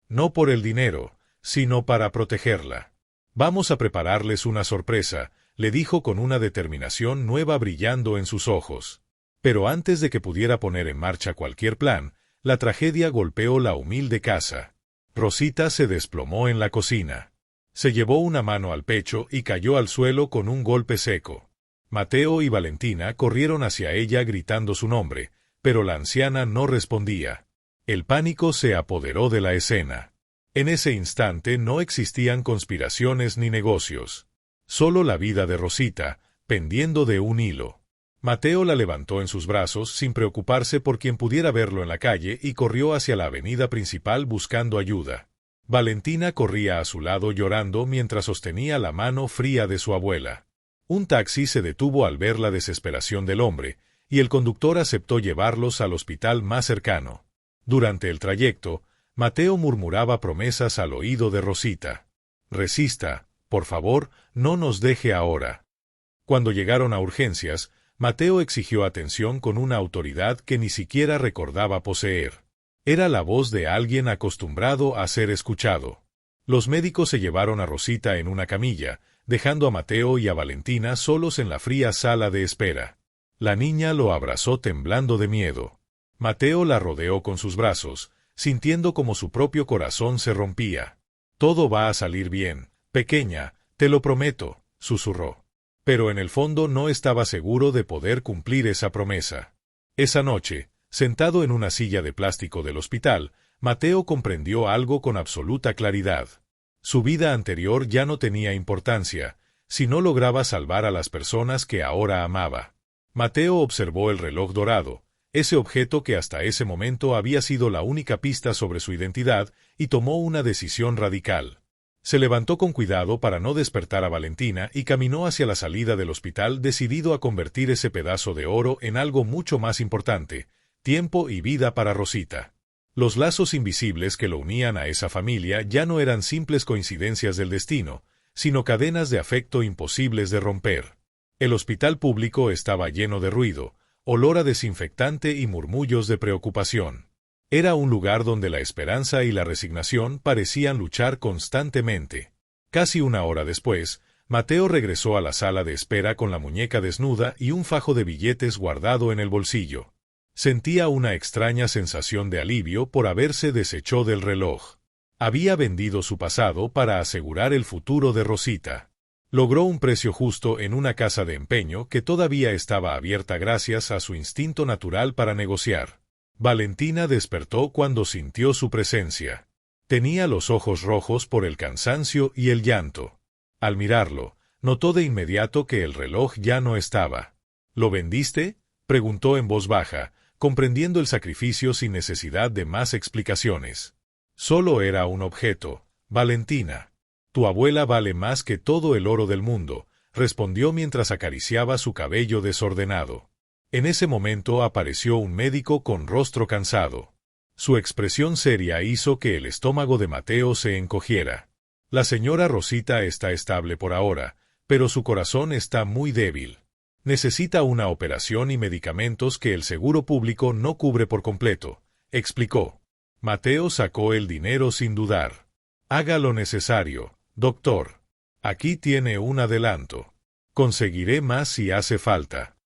[SPEAKER 1] No por el dinero, sino para protegerla. «Vamos a prepararles una sorpresa», le dijo con una determinación nueva brillando en sus ojos. Pero antes de que pudiera poner en marcha cualquier plan, la tragedia golpeó la humilde casa. Rosita se desplomó en la cocina. Se llevó una mano al pecho y cayó al suelo con un golpe seco. Mateo y Valentina corrieron hacia ella gritando su nombre, pero la anciana no respondía. El pánico se apoderó de la escena. En ese instante no existían conspiraciones ni negocios. Solo la vida de Rosita, pendiendo de un hilo. Mateo la levantó en sus brazos sin preocuparse por quien pudiera verlo en la calle y corrió hacia la avenida principal buscando ayuda. Valentina corría a su lado llorando mientras sostenía la mano fría de su abuela. Un taxi se detuvo al ver la desesperación del hombre, y el conductor aceptó llevarlos al hospital más cercano. Durante el trayecto, Mateo murmuraba promesas al oído de Rosita. «Resista, por favor, no nos deje ahora». Cuando llegaron a urgencias, Mateo exigió atención con una autoridad que ni siquiera recordaba poseer. Era la voz de alguien acostumbrado a ser escuchado. Los médicos se llevaron a Rosita en una camilla, dejando a Mateo y a Valentina solos en la fría sala de espera. La niña lo abrazó temblando de miedo. Mateo la rodeó con sus brazos, sintiendo como su propio corazón se rompía. «Todo va a salir bien, pequeña, te lo prometo», susurró. Pero en el fondo no estaba seguro de poder cumplir esa promesa. Esa noche, Sentado en una silla de plástico del hospital, Mateo comprendió algo con absoluta claridad. Su vida anterior ya no tenía importancia, si no lograba salvar a las personas que ahora amaba. Mateo observó el reloj dorado, ese objeto que hasta ese momento había sido la única pista sobre su identidad, y tomó una decisión radical. Se levantó con cuidado para no despertar a Valentina y caminó hacia la salida del hospital decidido a convertir ese pedazo de oro en algo mucho más importante: tiempo y vida para Rosita. Los lazos invisibles que lo unían a esa familia ya no eran simples coincidencias del destino, sino cadenas de afecto imposibles de romper. El hospital público estaba lleno de ruido, olor a desinfectante y murmullos de preocupación. Era un lugar donde la esperanza y la resignación parecían luchar constantemente. Casi una hora después, Mateo regresó a la sala de espera con la muñeca desnuda y un fajo de billetes guardado en el bolsillo. Sentía una extraña sensación de alivio por haberse deshecho del reloj. Había vendido su pasado para asegurar el futuro de Rosita. Logró un precio justo en una casa de empeño que todavía estaba abierta gracias a su instinto natural para negociar. Valentina despertó cuando sintió su presencia. Tenía los ojos rojos por el cansancio y el llanto. Al mirarlo, notó de inmediato que el reloj ya no estaba. ¿Lo vendiste?, preguntó en voz baja, comprendiendo el sacrificio sin necesidad de más explicaciones. Solo era un objeto, Valentina. Tu abuela vale más que todo el oro del mundo, respondió mientras acariciaba su cabello desordenado. En ese momento apareció un médico con rostro cansado. Su expresión seria hizo que el estómago de Mateo se encogiera. La señora Rosita está estable por ahora, pero su corazón está muy débil. Necesita una operación y medicamentos que el seguro público no cubre por completo, explicó. Mateo sacó el dinero sin dudar. Haga lo necesario, doctor. Aquí tiene un adelanto. Conseguiré más si hace falta.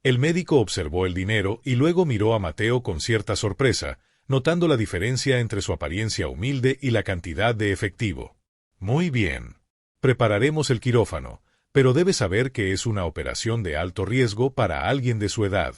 [SPEAKER 1] El médico observó el dinero y luego miró a Mateo con cierta sorpresa, notando la diferencia entre su apariencia humilde y la cantidad de efectivo. Muy bien. Prepararemos el quirófano, pero debe saber que es una operación de alto riesgo para alguien de su edad.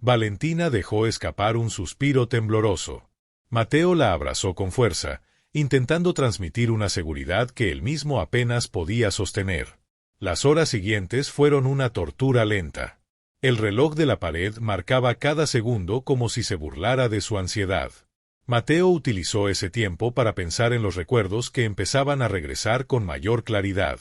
[SPEAKER 1] Valentina dejó escapar un suspiro tembloroso. Mateo la abrazó con fuerza, intentando transmitir una seguridad que él mismo apenas podía sostener. Las horas siguientes fueron una tortura lenta. El reloj de la pared marcaba cada segundo como si se burlara de su ansiedad. Mateo utilizó ese tiempo para pensar en los recuerdos que empezaban a regresar con mayor claridad.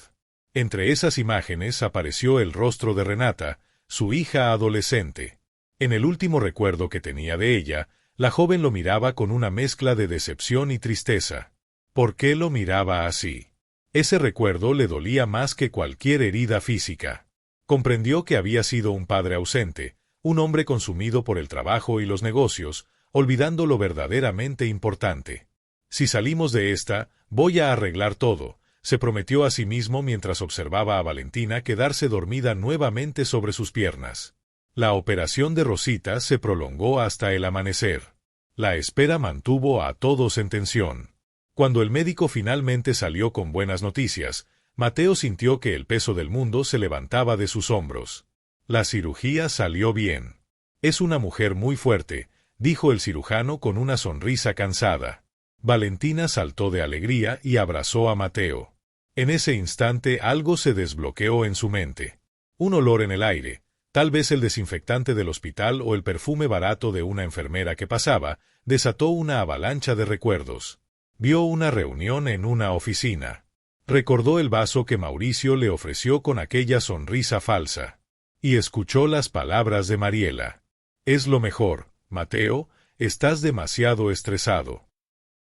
[SPEAKER 1] Entre esas imágenes apareció el rostro de Renata, su hija adolescente. En el último recuerdo que tenía de ella, la joven lo miraba con una mezcla de decepción y tristeza. ¿Por qué lo miraba así? Ese recuerdo le dolía más que cualquier herida física. Comprendió que había sido un padre ausente, un hombre consumido por el trabajo y los negocios, olvidando lo verdaderamente importante. Si salimos de esta, voy a arreglar todo, se prometió a sí mismo mientras observaba a Valentina quedarse dormida nuevamente sobre sus piernas. La operación de Rosita se prolongó hasta el amanecer. La espera mantuvo a todos en tensión. Cuando el médico finalmente salió con buenas noticias, Mateo sintió que el peso del mundo se levantaba de sus hombros. La cirugía salió bien. Es una mujer muy fuerte, dijo el cirujano con una sonrisa cansada. Valentina saltó de alegría y abrazó a Mateo. En ese instante algo se desbloqueó en su mente. Un olor en el aire, tal vez el desinfectante del hospital o el perfume barato de una enfermera que pasaba, desató una avalancha de recuerdos. Vio una reunión en una oficina. Recordó el vaso que Mauricio le ofreció con aquella sonrisa falsa. Y escuchó las palabras de Mariela. Es lo mejor, Mateo, estás demasiado estresado.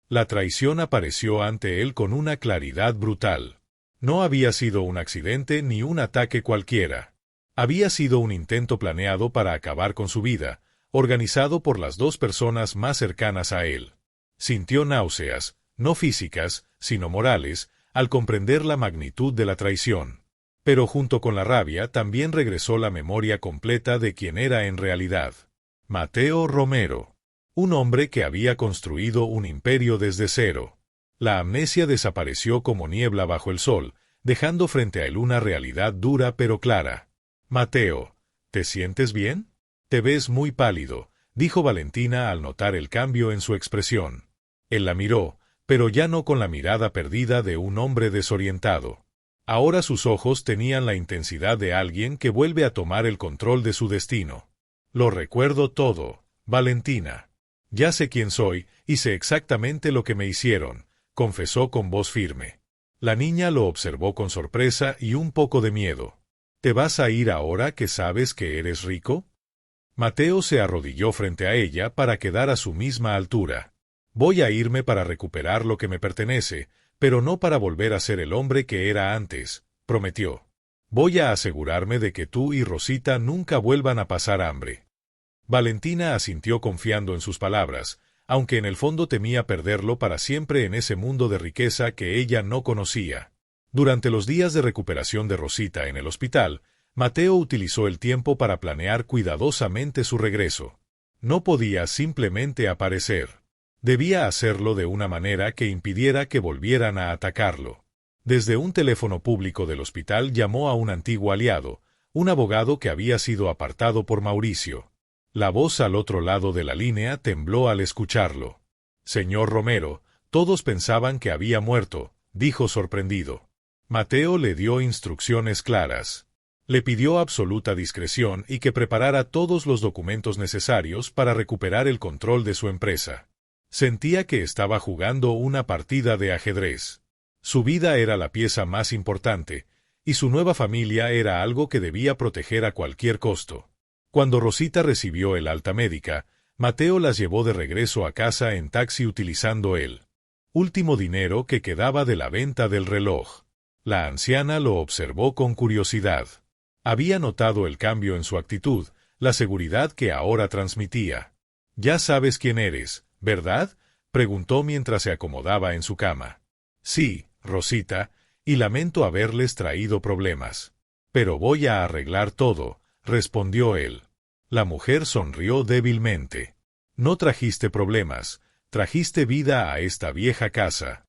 [SPEAKER 1] La traición apareció ante él con una claridad brutal. No había sido un accidente ni un ataque cualquiera. Había sido un intento planeado para acabar con su vida, organizado por las dos personas más cercanas a él. Sintió náuseas, no físicas, sino morales, al comprender la magnitud de la traición. Pero junto con la rabia también regresó la memoria completa de quién era en realidad. Mateo Romero. Un hombre que había construido un imperio desde cero. La amnesia desapareció como niebla bajo el sol, dejando frente a él una realidad dura pero clara. Mateo, ¿te sientes bien? Te ves muy pálido, dijo Valentina al notar el cambio en su expresión. Él la miró, pero ya no con la mirada perdida de un hombre desorientado. Ahora sus ojos tenían la intensidad de alguien que vuelve a tomar el control de su destino. Lo recuerdo todo, Valentina. Ya sé quién soy y sé exactamente lo que me hicieron, confesó con voz firme. La niña lo observó con sorpresa y un poco de miedo. ¿Te vas a ir ahora que sabes que eres rico? Mateo se arrodilló frente a ella para quedar a su misma altura. Voy a irme para recuperar lo que me pertenece, pero no para volver a ser el hombre que era antes, prometió. Voy a asegurarme de que tú y Rosita nunca vuelvan a pasar hambre. Valentina asintió confiando en sus palabras, aunque en el fondo temía perderlo para siempre en ese mundo de riqueza que ella no conocía. Durante los días de recuperación de Rosita en el hospital, Mateo utilizó el tiempo para planear cuidadosamente su regreso. No podía simplemente aparecer. Debía hacerlo de una manera que impidiera que volvieran a atacarlo. Desde un teléfono público del hospital llamó a un antiguo aliado, un abogado que había sido apartado por Mauricio. La voz al otro lado de la línea tembló al escucharlo. Señor Romero, todos pensaban que había muerto, dijo sorprendido. Mateo le dio instrucciones claras. Le pidió absoluta discreción y que preparara todos los documentos necesarios para recuperar el control de su empresa. Sentía que estaba jugando una partida de ajedrez. Su vida era la pieza más importante, y su nueva familia era algo que debía proteger a cualquier costo. Cuando Rosita recibió el alta médica, Mateo las llevó de regreso a casa en taxi utilizando el último dinero que quedaba de la venta del reloj. La anciana lo observó con curiosidad. Había notado el cambio en su actitud, la seguridad que ahora transmitía. «Ya sabes quién eres, ¿verdad?», preguntó mientras se acomodaba en su cama. «Sí, Rosita, y lamento haberles traído problemas. Pero voy a arreglar todo», respondió él. La mujer sonrió débilmente. «No trajiste problemas, trajiste vida a esta vieja casa».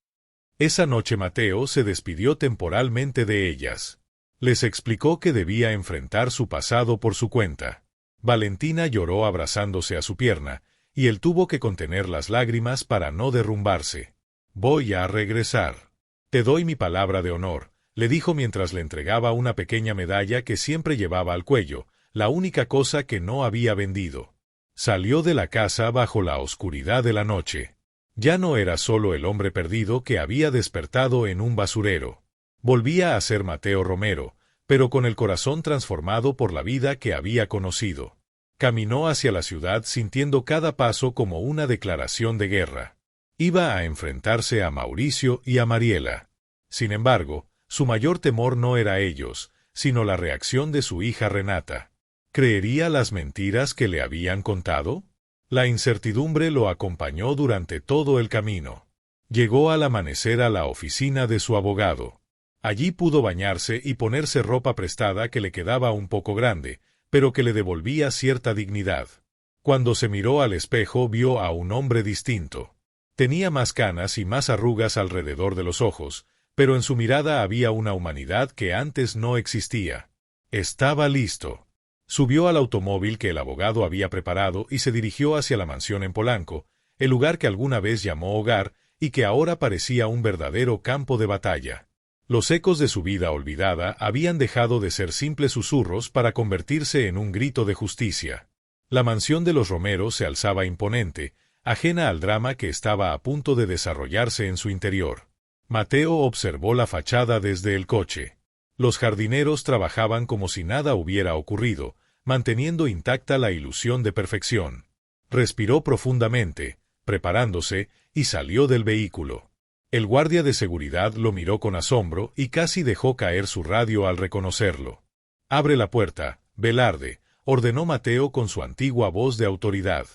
[SPEAKER 1] Esa noche Mateo se despidió temporalmente de ellas. Les explicó que debía enfrentar su pasado por su cuenta. Valentina lloró abrazándose a su pierna, y él tuvo que contener las lágrimas para no derrumbarse. «Voy a regresar. Te doy mi palabra de honor», le dijo mientras le entregaba una pequeña medalla que siempre llevaba al cuello, la única cosa que no había vendido. Salió de la casa bajo la oscuridad de la noche. Ya no era solo el hombre perdido que había despertado en un basurero. Volvía a ser Mateo Romero, pero con el corazón transformado por la vida que había conocido. Caminó hacia la ciudad sintiendo cada paso como una declaración de guerra. Iba a enfrentarse a Mauricio y a Mariela. Sin embargo, su mayor temor no era ellos, sino la reacción de su hija Renata. ¿Creería las mentiras que le habían contado? La incertidumbre lo acompañó durante todo el camino. Llegó al amanecer a la oficina de su abogado. Allí pudo bañarse y ponerse ropa prestada que le quedaba un poco grande, pero que le devolvía cierta dignidad. Cuando se miró al espejo vio a un hombre distinto. Tenía más canas y más arrugas alrededor de los ojos, pero en su mirada había una humanidad que antes no existía. Estaba listo. Subió al automóvil que el abogado había preparado y se dirigió hacia la mansión en Polanco, el lugar que alguna vez llamó hogar y que ahora parecía un verdadero campo de batalla. Los ecos de su vida olvidada habían dejado de ser simples susurros para convertirse en un grito de justicia. La mansión de los Romero se alzaba imponente, ajena al drama que estaba a punto de desarrollarse en su interior. Mateo observó la fachada desde el coche. Los jardineros trabajaban como si nada hubiera ocurrido, manteniendo intacta la ilusión de perfección. Respiró profundamente, preparándose, y salió del vehículo. El guardia de seguridad lo miró con asombro y casi dejó caer su radio al reconocerlo. «Abre la puerta, Velarde», ordenó Mateo con su antigua voz de autoridad.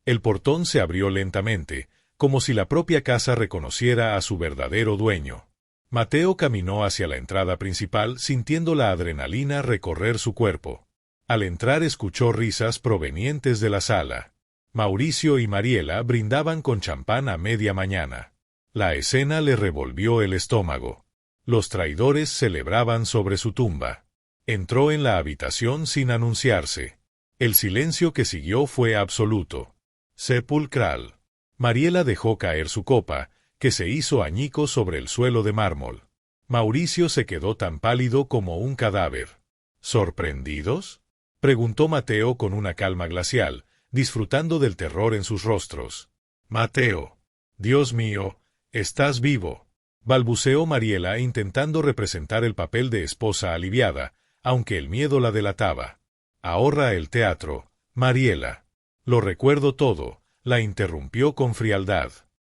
[SPEAKER 1] El portón se abrió lentamente, como si la propia casa reconociera a su verdadero dueño. Mateo caminó hacia la entrada principal sintiendo la adrenalina recorrer su cuerpo. Al entrar escuchó risas provenientes de la sala. Mauricio y Mariela brindaban con champán a media mañana. La escena le revolvió el estómago. Los traidores celebraban sobre su tumba. Entró en la habitación sin anunciarse. El silencio que siguió fue absoluto, sepulcral. Mariela dejó caer su copa, que se hizo añicos sobre el suelo de mármol. Mauricio se quedó tan pálido como un cadáver. ¿Sorprendidos?, preguntó Mateo con una calma glacial, disfrutando del terror en sus rostros. Mateo, Dios mío, estás vivo, balbuceó Mariela intentando representar el papel de esposa aliviada, aunque el miedo la delataba. Ahorra el teatro, Mariela. Lo recuerdo todo, la interrumpió con frialdad.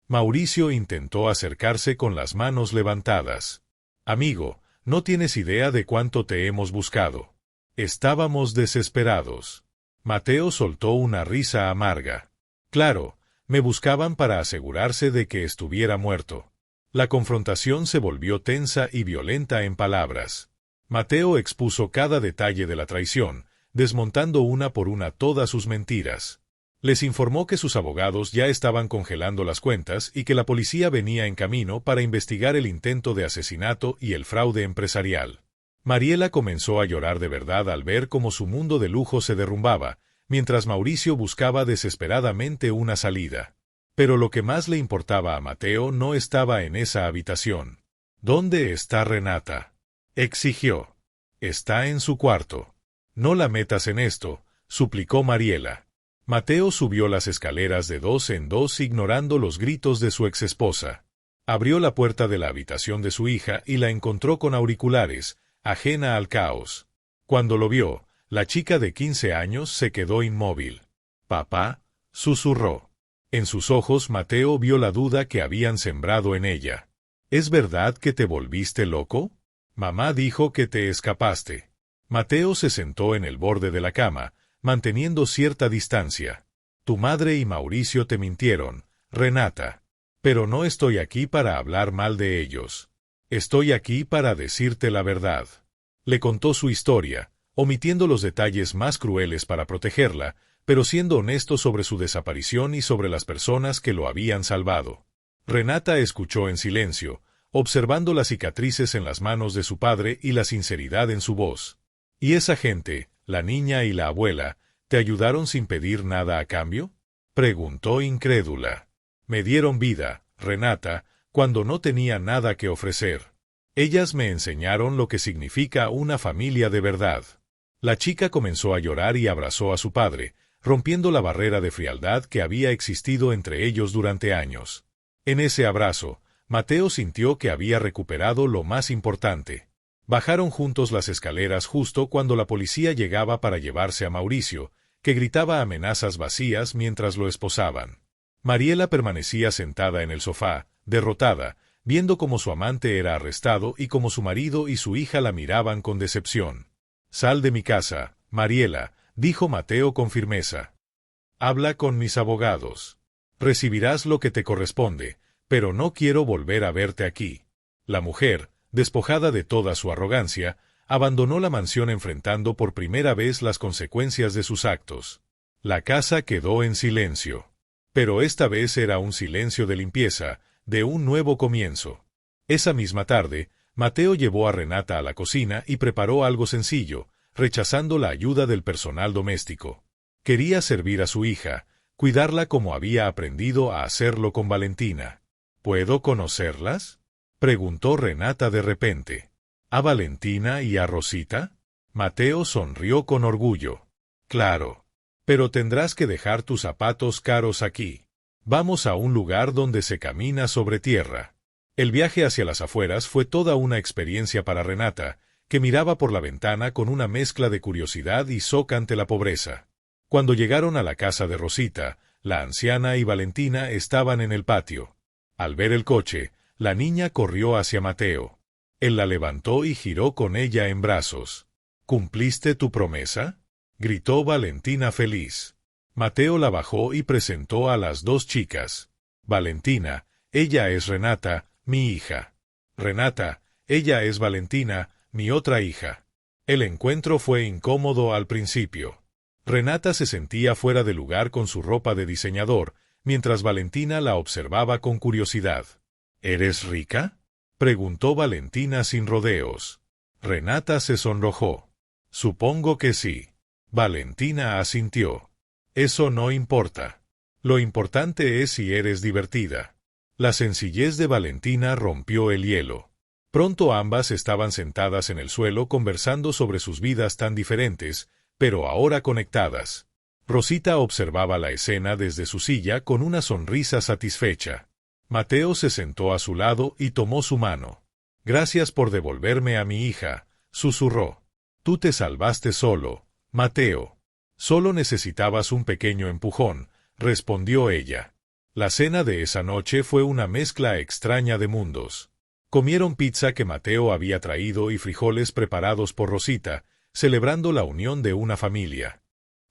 [SPEAKER 1] Mauricio intentó acercarse con las manos levantadas. Amigo, no tienes idea de cuánto te hemos buscado. Estábamos desesperados. Mateo soltó una risa amarga. Claro, me buscaban para asegurarse de que estuviera muerto. La confrontación se volvió tensa y violenta en palabras. Mateo expuso cada detalle de la traición, desmontando una por una todas sus mentiras. Les informó que sus abogados ya estaban congelando las cuentas y que la policía venía en camino para investigar el intento de asesinato y el fraude empresarial. Mariela comenzó a llorar de verdad al ver cómo su mundo de lujo se derrumbaba, mientras Mauricio buscaba desesperadamente una salida. Pero lo que más le importaba a Mateo no estaba en esa habitación. ¿Dónde está Renata?, exigió. Está en su cuarto. No la metas en esto, suplicó Mariela. Mateo subió las escaleras de dos en dos ignorando los gritos de su exesposa. Abrió la puerta de la habitación de su hija y la encontró con auriculares, ajena al caos. Cuando lo vio, la chica de 15 años se quedó inmóvil. «Papá», susurró. En sus ojos Mateo vio la duda que habían sembrado en ella. «¿Es verdad que te volviste loco? Mamá dijo que te escapaste». Mateo se sentó en el borde de la cama, manteniendo cierta distancia. «Tu madre y Mauricio te mintieron, Renata. Pero no estoy aquí para hablar mal de ellos. Estoy aquí para decirte la verdad». Le contó su historia, omitiendo los detalles más crueles para protegerla, pero siendo honesto sobre su desaparición y sobre las personas que lo habían salvado. Renata escuchó en silencio, observando las cicatrices en las manos de su padre y la sinceridad en su voz. «¿Y esa gente, la niña y la abuela, te ayudaron sin pedir nada a cambio?», preguntó incrédula. «Me dieron vida, Renata, cuando no tenía nada que ofrecer. Ellas me enseñaron lo que significa una familia de verdad». La chica comenzó a llorar y abrazó a su padre, rompiendo la barrera de frialdad que había existido entre ellos durante años. En ese abrazo, Mateo sintió que había recuperado lo más importante. Bajaron juntos las escaleras justo cuando la policía llegaba para llevarse a Mauricio, que gritaba amenazas vacías mientras lo esposaban. Mariela permanecía sentada en el sofá, derrotada, viendo cómo su amante era arrestado y cómo su marido y su hija la miraban con decepción. «Sal de mi casa, Mariela», dijo Mateo con firmeza. «Habla con mis abogados. Recibirás lo que te corresponde, pero no quiero volver a verte aquí». La mujer, despojada de toda su arrogancia, abandonó la mansión enfrentando por primera vez las consecuencias de sus actos. La casa quedó en silencio. Pero esta vez era un silencio de limpieza, de un nuevo comienzo. Esa misma tarde, Mateo llevó a Renata a la cocina y preparó algo sencillo, rechazando la ayuda del personal doméstico. Quería servir a su hija, cuidarla como había aprendido a hacerlo con Valentina. «¿Puedo conocerlas?», preguntó Renata de repente. «¿A Valentina y a Rosita?». Mateo sonrió con orgullo. «Claro. Pero tendrás que dejar tus zapatos caros aquí. Vamos a un lugar donde se camina sobre tierra». El viaje hacia las afueras fue toda una experiencia para Renata, que miraba por la ventana con una mezcla de curiosidad y shock ante la pobreza. Cuando llegaron a la casa de Rosita, la anciana y Valentina estaban en el patio. Al ver el coche, la niña corrió hacia Mateo. Él la levantó y giró con ella en brazos. «¿Cumpliste tu promesa?», gritó Valentina feliz. Mateo la bajó y presentó a las dos chicas. «Valentina, ella es Renata, mi hija. Renata, ella es Valentina, mi otra hija». El encuentro fue incómodo al principio. Renata se sentía fuera de lugar con su ropa de diseñador, mientras Valentina la observaba con curiosidad. «¿Eres rica?», preguntó Valentina sin rodeos. Renata se sonrojó. «Supongo que sí». Valentina asintió. Eso no importa. Lo importante es si eres divertida. La sencillez de Valentina rompió el hielo. Pronto ambas estaban sentadas en el suelo conversando sobre sus vidas tan diferentes, pero ahora conectadas. Rosita observaba la escena desde su silla con una sonrisa satisfecha. Mateo se sentó a su lado y tomó su mano. «Gracias por devolverme a mi hija», susurró. «Tú te salvaste solo, Mateo. Solo necesitabas un pequeño empujón», respondió ella. La cena de esa noche fue una mezcla extraña de mundos. Comieron pizza que Mateo había traído y frijoles preparados por Rosita, celebrando la unión de una familia.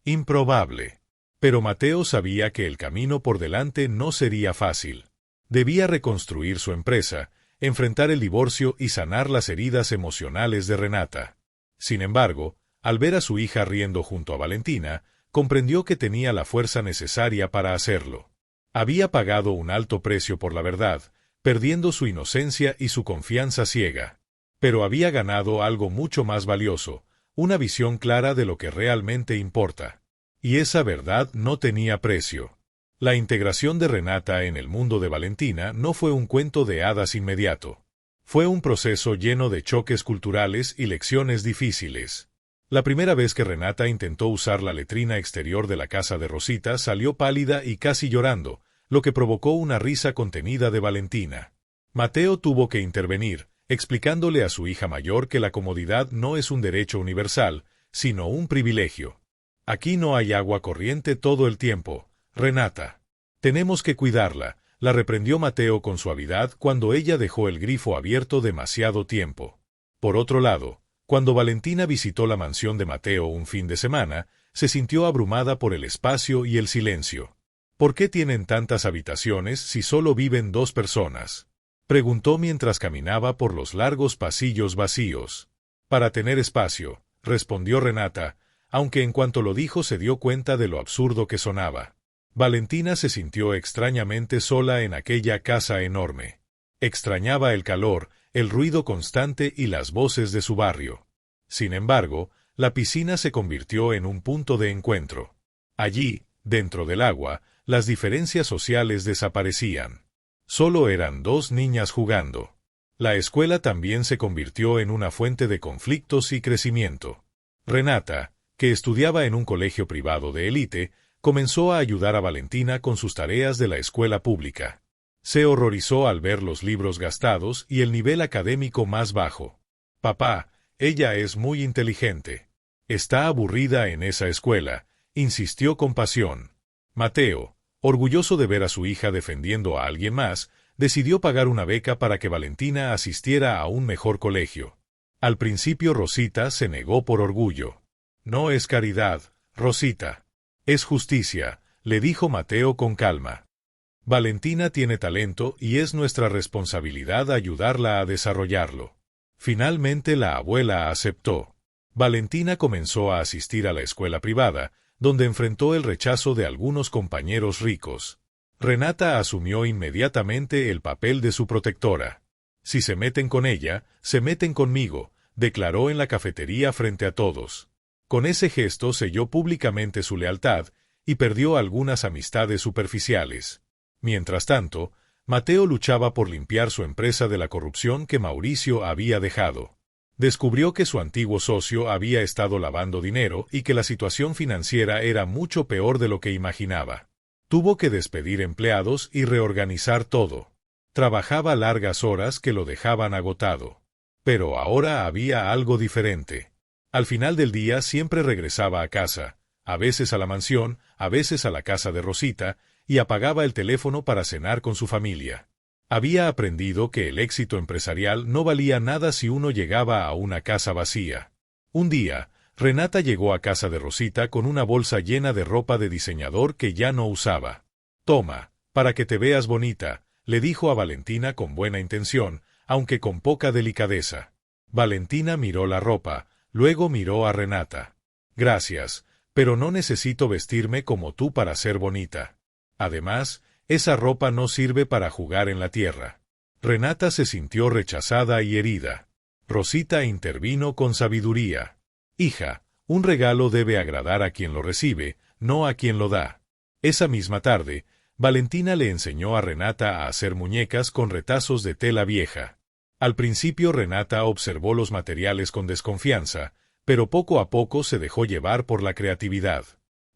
[SPEAKER 1] Improbable. Pero Mateo sabía que el camino por delante no sería fácil. Debía reconstruir su empresa, enfrentar el divorcio y sanar las heridas emocionales de Renata. Sin embargo, al ver a su hija riendo junto a Valentina, comprendió que tenía la fuerza necesaria para hacerlo. Había pagado un alto precio por la verdad, perdiendo su inocencia y su confianza ciega. Pero había ganado algo mucho más valioso, una visión clara de lo que realmente importa. Y esa verdad no tenía precio. La integración de Renata en el mundo de Valentina no fue un cuento de hadas inmediato. Fue un proceso lleno de choques culturales y lecciones difíciles. La primera vez que Renata intentó usar la letrina exterior de la casa de Rosita salió pálida y casi llorando, lo que provocó una risa contenida de Valentina. Mateo tuvo que intervenir, explicándole a su hija mayor que la comodidad no es un derecho universal, sino un privilegio. Aquí no hay agua corriente todo el tiempo, Renata. Tenemos que cuidarla, la reprendió Mateo con suavidad cuando ella dejó el grifo abierto demasiado tiempo. Por otro lado, cuando Valentina visitó la mansión de Mateo un fin de semana, se sintió abrumada por el espacio y el silencio. ¿Por qué tienen tantas habitaciones si solo viven 2 personas? Preguntó mientras caminaba por los largos pasillos vacíos. Para tener espacio, respondió Renata, aunque en cuanto lo dijo se dio cuenta de lo absurdo que sonaba. Valentina se sintió extrañamente sola en aquella casa enorme. Extrañaba el calor, el ruido constante y las voces de su barrio. Sin embargo, la piscina se convirtió en un punto de encuentro. Allí, dentro del agua, las diferencias sociales desaparecían. Solo eran 2 niñas jugando. La escuela también se convirtió en una fuente de conflictos y crecimiento. Renata, que estudiaba en un colegio privado de élite, comenzó a ayudar a Valentina con sus tareas de la escuela pública. Se horrorizó al ver los libros gastados y el nivel académico más bajo. «Papá, ella es muy inteligente. Está aburrida en esa escuela», insistió con pasión. Mateo, orgulloso de ver a su hija defendiendo a alguien más, decidió pagar una beca para que Valentina asistiera a un mejor colegio. Al principio Rosita se negó por orgullo. «No es caridad, Rosita. Es justicia», le dijo Mateo con calma. «Valentina tiene talento y es nuestra responsabilidad ayudarla a desarrollarlo». Finalmente la abuela aceptó. Valentina comenzó a asistir a la escuela privada, donde enfrentó el rechazo de algunos compañeros ricos. Renata asumió inmediatamente el papel de su protectora. «Si se meten con ella, se meten conmigo», declaró en la cafetería frente a todos. Con ese gesto selló públicamente su lealtad y perdió algunas amistades superficiales. Mientras tanto, Mateo luchaba por limpiar su empresa de la corrupción que Mauricio había dejado. Descubrió que su antiguo socio había estado lavando dinero y que la situación financiera era mucho peor de lo que imaginaba. Tuvo que despedir empleados y reorganizar todo. Trabajaba largas horas que lo dejaban agotado. Pero ahora había algo diferente. Al final del día siempre regresaba a casa, a veces a la mansión, a veces a la casa de Rosita, y apagaba el teléfono para cenar con su familia. Había aprendido que el éxito empresarial no valía nada si uno llegaba a una casa vacía. Un día, Renata llegó a casa de Rosita con una bolsa llena de ropa de diseñador que ya no usaba. «Toma, para que te veas bonita», le dijo a Valentina con buena intención, aunque con poca delicadeza. Valentina miró la ropa, luego miró a Renata. «Gracias, pero no necesito vestirme como tú para ser bonita. Además, esa ropa no sirve para jugar en la tierra». Renata se sintió rechazada y herida. Rosita intervino con sabiduría. «Hija, Un regalo debe agradar a quien lo recibe, no a quien lo da. Esa misma tarde, Valentina le enseñó a Renata a hacer muñecas con retazos de tela vieja. Al principio Renata observó los materiales con desconfianza, pero poco a poco se dejó llevar por la creatividad.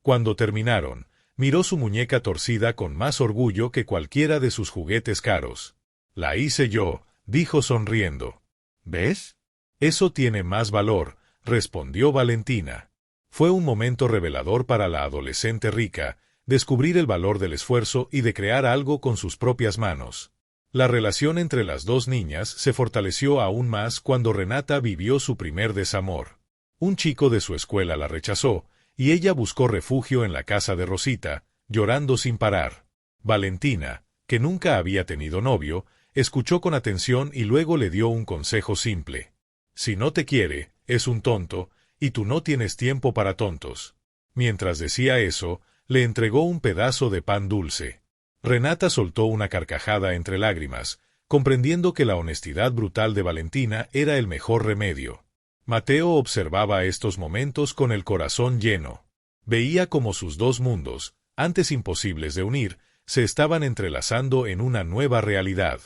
[SPEAKER 1] Cuando terminaron, miró su muñeca torcida con más orgullo que cualquiera de sus juguetes caros. «La hice yo», dijo sonriendo. «¿Ves? Eso tiene más valor», respondió Valentina. Fue un momento revelador para la adolescente rica, descubrir el valor del esfuerzo y de crear algo con sus propias manos. La relación entre las dos niñas se fortaleció aún más cuando Renata vivió su primer desamor. Un chico de su escuela la rechazó, y ella buscó refugio en la casa de Rosita, llorando sin parar. Valentina, que nunca había tenido novio, escuchó con atención y luego le dio un consejo simple. «Si no te quiere, es un tonto, y tú no tienes tiempo para tontos». Mientras decía eso, le entregó un pedazo de pan dulce. Renata soltó una carcajada entre lágrimas, comprendiendo que la honestidad brutal de Valentina era el mejor remedio. Mateo observaba estos momentos con el corazón lleno. Veía cómo sus dos mundos, antes imposibles de unir, se estaban entrelazando en una nueva realidad.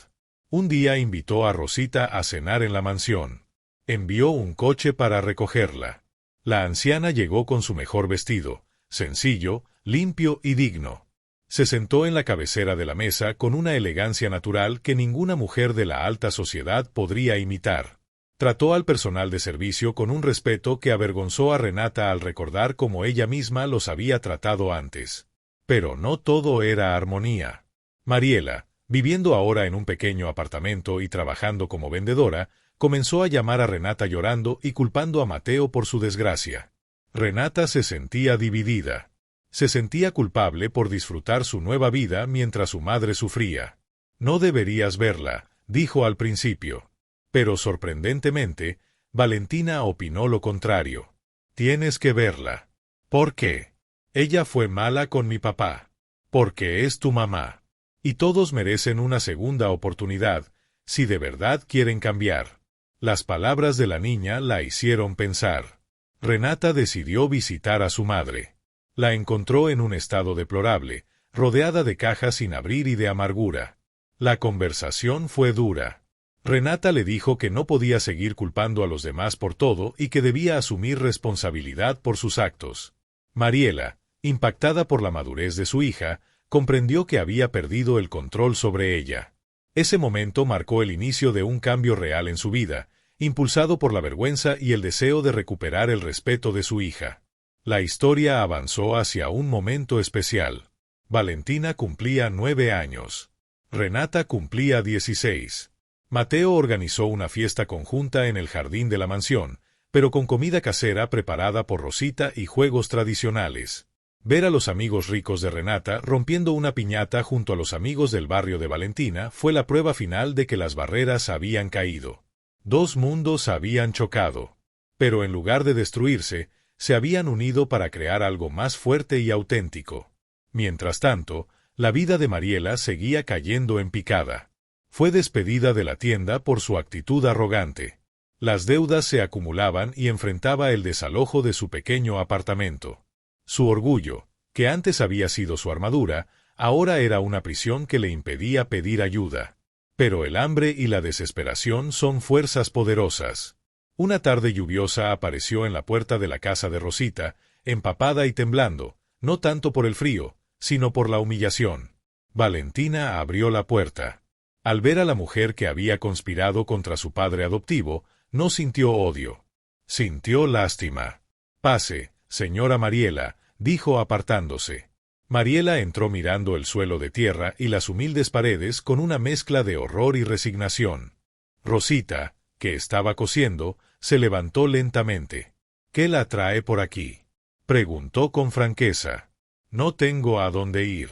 [SPEAKER 1] Un día invitó a Rosita a cenar en la mansión. Envió un coche para recogerla. La anciana llegó con su mejor vestido, sencillo, limpio y digno. Se sentó en la cabecera de la mesa con una elegancia natural que ninguna mujer de la alta sociedad podría imitar. Trató al personal de servicio con un respeto que avergonzó a Renata al recordar cómo ella misma los había tratado antes. Pero no todo era armonía. Mariela, viviendo ahora en un pequeño apartamento y trabajando como vendedora, comenzó a llamar a Renata llorando y culpando a Mateo por su desgracia. Renata se sentía dividida. Se sentía culpable por disfrutar su nueva vida mientras su madre sufría. «No deberías verla», dijo al principio. Pero sorprendentemente, Valentina opinó lo contrario. «Tienes que verla». «¿Por qué?» «Ella fue mala con mi papá». «Porque es tu mamá. Y todos merecen una segunda oportunidad, si de verdad quieren cambiar». Las palabras de la niña la hicieron pensar. Renata decidió visitar a su madre. La encontró en un estado deplorable, rodeada de cajas sin abrir y de amargura. La conversación fue dura. Renata le dijo que no podía seguir culpando a los demás por todo y que debía asumir responsabilidad por sus actos. Mariela, impactada por la madurez de su hija, comprendió que había perdido el control sobre ella. Ese momento marcó el inicio de un cambio real en su vida, impulsado por la vergüenza y el deseo de recuperar el respeto de su hija. La historia avanzó hacia un momento especial. Valentina cumplía 9 años. Renata cumplía 16. Mateo organizó una fiesta conjunta en el jardín de la mansión, pero con comida casera preparada por Rosita y juegos tradicionales. Ver a los amigos ricos de Renata rompiendo una piñata junto a los amigos del barrio de Valentina fue la prueba final de que las barreras habían caído. Dos mundos habían chocado. Pero en lugar de destruirse, se habían unido para crear algo más fuerte y auténtico. Mientras tanto, la vida de Mariela seguía cayendo en picada. Fue despedida de la tienda por su actitud arrogante. Las deudas se acumulaban y enfrentaba el desalojo de su pequeño apartamento. Su orgullo, que antes había sido su armadura, ahora era una prisión que le impedía pedir ayuda. Pero el hambre y la desesperación son fuerzas poderosas. Una tarde lluviosa apareció en la puerta de la casa de Rosita, empapada y temblando, no tanto por el frío, sino por la humillación. Valentina abrió la puerta. Al ver a la mujer que había conspirado contra su padre adoptivo, no sintió odio. Sintió lástima. «Pase, señora Mariela», dijo apartándose. Mariela entró mirando el suelo de tierra y las humildes paredes con una mezcla de horror y resignación. Rosita, que estaba cosiendo, se levantó lentamente. «¿Qué la trae por aquí?», preguntó con franqueza. «No tengo a dónde ir.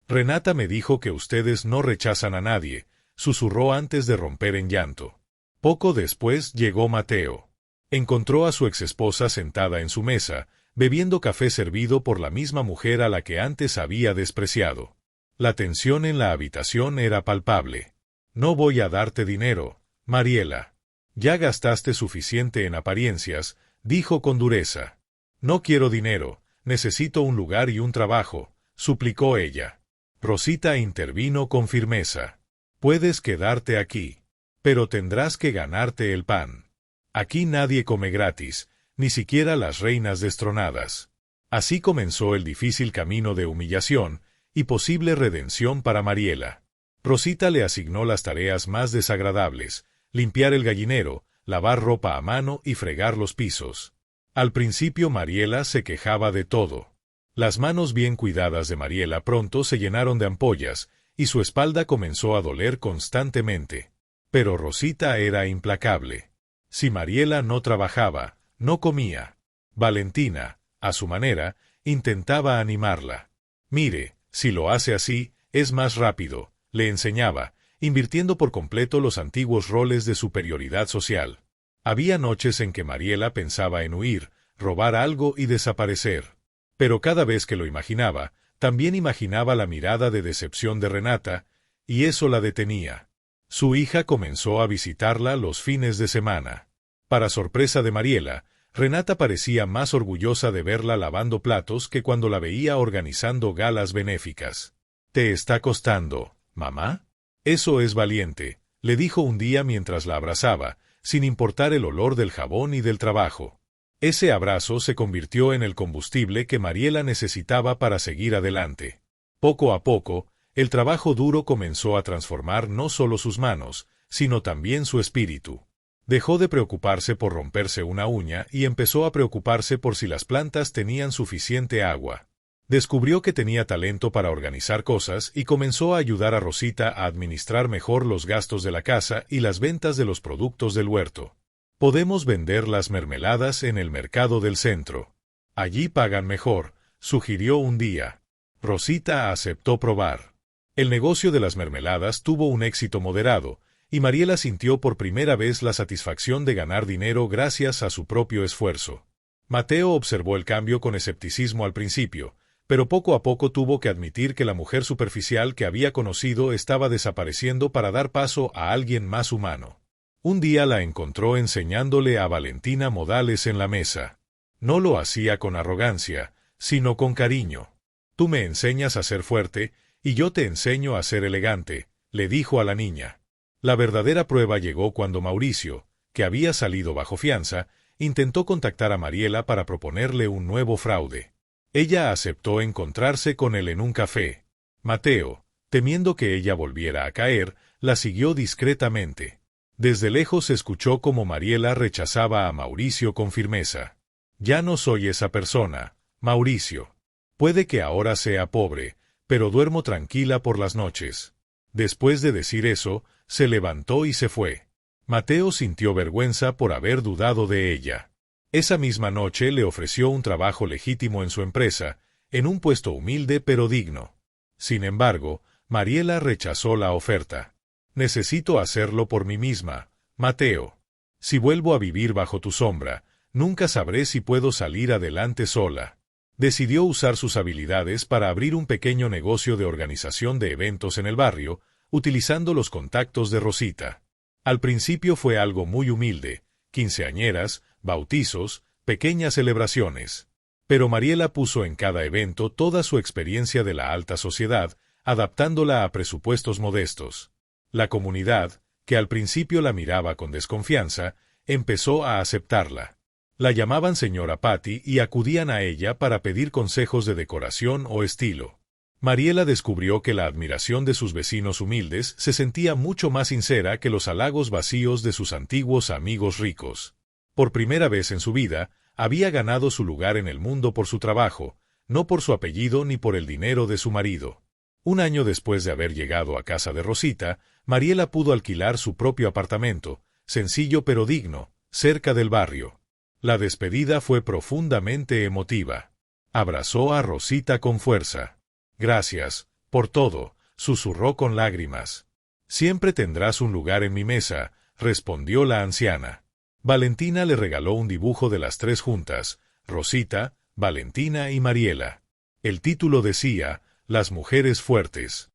[SPEAKER 1] Renata me dijo que ustedes no rechazan a nadie», susurró antes de romper en llanto. Poco después llegó Mateo. Encontró a su exesposa sentada en su mesa, bebiendo café servido por la misma mujer a la que antes había despreciado. La tensión en la habitación era palpable. «No voy a darte dinero, Mariela. Ya gastaste suficiente en apariencias», dijo con dureza. No quiero dinero, necesito un lugar y un trabajo, suplicó ella. Rosita intervino con firmeza. Puedes quedarte aquí, pero tendrás que ganarte el pan. Aquí nadie come gratis, ni siquiera las reinas destronadas. Así comenzó el difícil camino de humillación y posible redención para Mariela. Rosita le asignó las tareas más desagradables: limpiar el gallinero, lavar ropa a mano y fregar los pisos. Al principio Mariela se quejaba de todo. Las manos bien cuidadas de Mariela pronto se llenaron de ampollas, y su espalda comenzó a doler constantemente. Pero Rosita era implacable. Si Mariela no trabajaba, no comía. Valentina, a su manera, intentaba animarla. Mire, si lo hace así, es más rápido, le enseñaba, invirtiendo por completo los antiguos roles de superioridad social. Había noches en que Mariela pensaba en huir, robar algo y desaparecer. Pero cada vez que lo imaginaba, también imaginaba la mirada de decepción de Renata, y eso la detenía. Su hija comenzó a visitarla los fines de semana. Para sorpresa de Mariela, Renata parecía más orgullosa de verla lavando platos que cuando la veía organizando galas benéficas. «¿Te está costando, mamá?» «Eso es valiente», le dijo un día mientras la abrazaba, sin importar el olor del jabón y del trabajo. Ese abrazo se convirtió en el combustible que Mariela necesitaba para seguir adelante. Poco a poco, el trabajo duro comenzó a transformar no solo sus manos, sino también su espíritu. Dejó de preocuparse por romperse una uña y empezó a preocuparse por si las plantas tenían suficiente agua. Descubrió que tenía talento para organizar cosas y comenzó a ayudar a Rosita a administrar mejor los gastos de la casa y las ventas de los productos del huerto. «Podemos vender las mermeladas en el mercado del centro. Allí pagan mejor», sugirió un día. Rosita aceptó probar. El negocio de las mermeladas tuvo un éxito moderado, y Mariela sintió por primera vez la satisfacción de ganar dinero gracias a su propio esfuerzo. Mateo observó el cambio con escepticismo al principio, pero poco a poco tuvo que admitir que la mujer superficial que había conocido estaba desapareciendo para dar paso a alguien más humano. Un día la encontró enseñándole a Valentina modales en la mesa. No lo hacía con arrogancia, sino con cariño. «Tú me enseñas a ser fuerte, y yo te enseño a ser elegante», le dijo a la niña. La verdadera prueba llegó cuando Mauricio, que había salido bajo fianza, intentó contactar a Mariela para proponerle un nuevo fraude. Ella aceptó encontrarse con él en un café. Mateo, temiendo que ella volviera a caer, la siguió discretamente. Desde lejos escuchó cómo Mariela rechazaba a Mauricio con firmeza. «Ya no soy esa persona, Mauricio. Puede que ahora sea pobre, pero duermo tranquila por las noches». Después de decir eso, se levantó y se fue. Mateo sintió vergüenza por haber dudado de ella. Esa misma noche le ofreció un trabajo legítimo en su empresa, en un puesto humilde pero digno. Sin embargo, Mariela rechazó la oferta. «Necesito hacerlo por mí misma, Mateo. Si vuelvo a vivir bajo tu sombra, nunca sabré si puedo salir adelante sola». Decidió usar sus habilidades para abrir un pequeño negocio de organización de eventos en el barrio, utilizando los contactos de Rosita. Al principio fue algo muy humilde: quinceañeras, bautizos, pequeñas celebraciones. Pero Mariela puso en cada evento toda su experiencia de la alta sociedad, adaptándola a presupuestos modestos. La comunidad, que al principio la miraba con desconfianza, empezó a aceptarla. La llamaban señora Patty y acudían a ella para pedir consejos de decoración o estilo. Mariela descubrió que la admiración de sus vecinos humildes se sentía mucho más sincera que los halagos vacíos de sus antiguos amigos ricos. Por primera vez en su vida, había ganado su lugar en el mundo por su trabajo, no por su apellido ni por el dinero de su marido. Un año después de haber llegado a casa de Rosita, Mariela pudo alquilar su propio apartamento, sencillo pero digno, cerca del barrio. La despedida fue profundamente emotiva. Abrazó a Rosita con fuerza. «Gracias por todo», susurró con lágrimas. «Siempre tendrás un lugar en mi mesa», respondió la anciana. Valentina le regaló un dibujo de las tres juntas: Rosita, Valentina y Mariela. El título decía: «Las mujeres fuertes».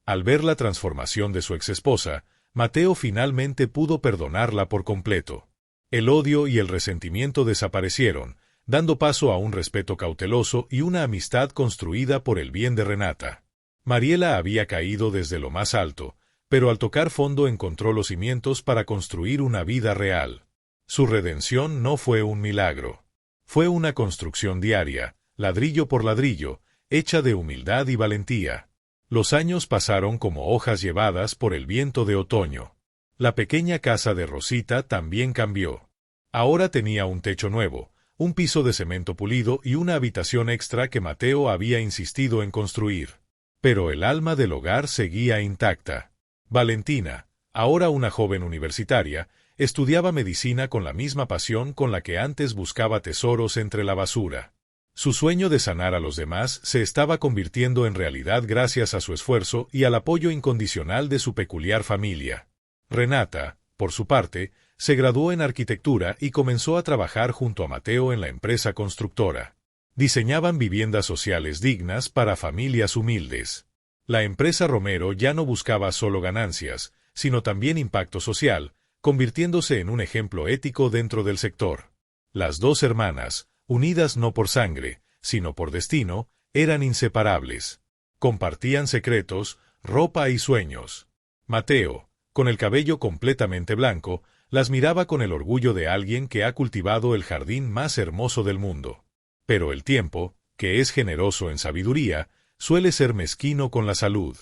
[SPEAKER 1] Al ver la transformación de su exesposa, Mateo finalmente pudo perdonarla por completo. El odio y el resentimiento desaparecieron, dando paso a un respeto cauteloso y una amistad construida por el bien de Renata. Mariela había caído desde lo más alto, pero al tocar fondo encontró los cimientos para construir una vida real. Su redención no fue un milagro. Fue una construcción diaria, ladrillo por ladrillo, hecha de humildad y valentía. Los años pasaron como hojas llevadas por el viento de otoño. La pequeña casa de Rosita también cambió. Ahora tenía un techo nuevo, un piso de cemento pulido y una habitación extra que Mateo había insistido en construir. Pero el alma del hogar seguía intacta. Valentina, ahora una joven universitaria, estudiaba medicina con la misma pasión con la que antes buscaba tesoros entre la basura. Su sueño de sanar a los demás se estaba convirtiendo en realidad gracias a su esfuerzo y al apoyo incondicional de su peculiar familia. Renata, por su parte, se graduó en arquitectura y comenzó a trabajar junto a Mateo en la empresa constructora. Diseñaban viviendas sociales dignas para familias humildes. La empresa Romero ya no buscaba solo ganancias, sino también impacto social, convirtiéndose en un ejemplo ético dentro del sector. Las dos hermanas, unidas no por sangre, sino por destino, eran inseparables. Compartían secretos, ropa y sueños. Mateo, con el cabello completamente blanco, las miraba con el orgullo de alguien que ha cultivado el jardín más hermoso del mundo. Pero el tiempo, que es generoso en sabiduría, suele ser mezquino con la salud.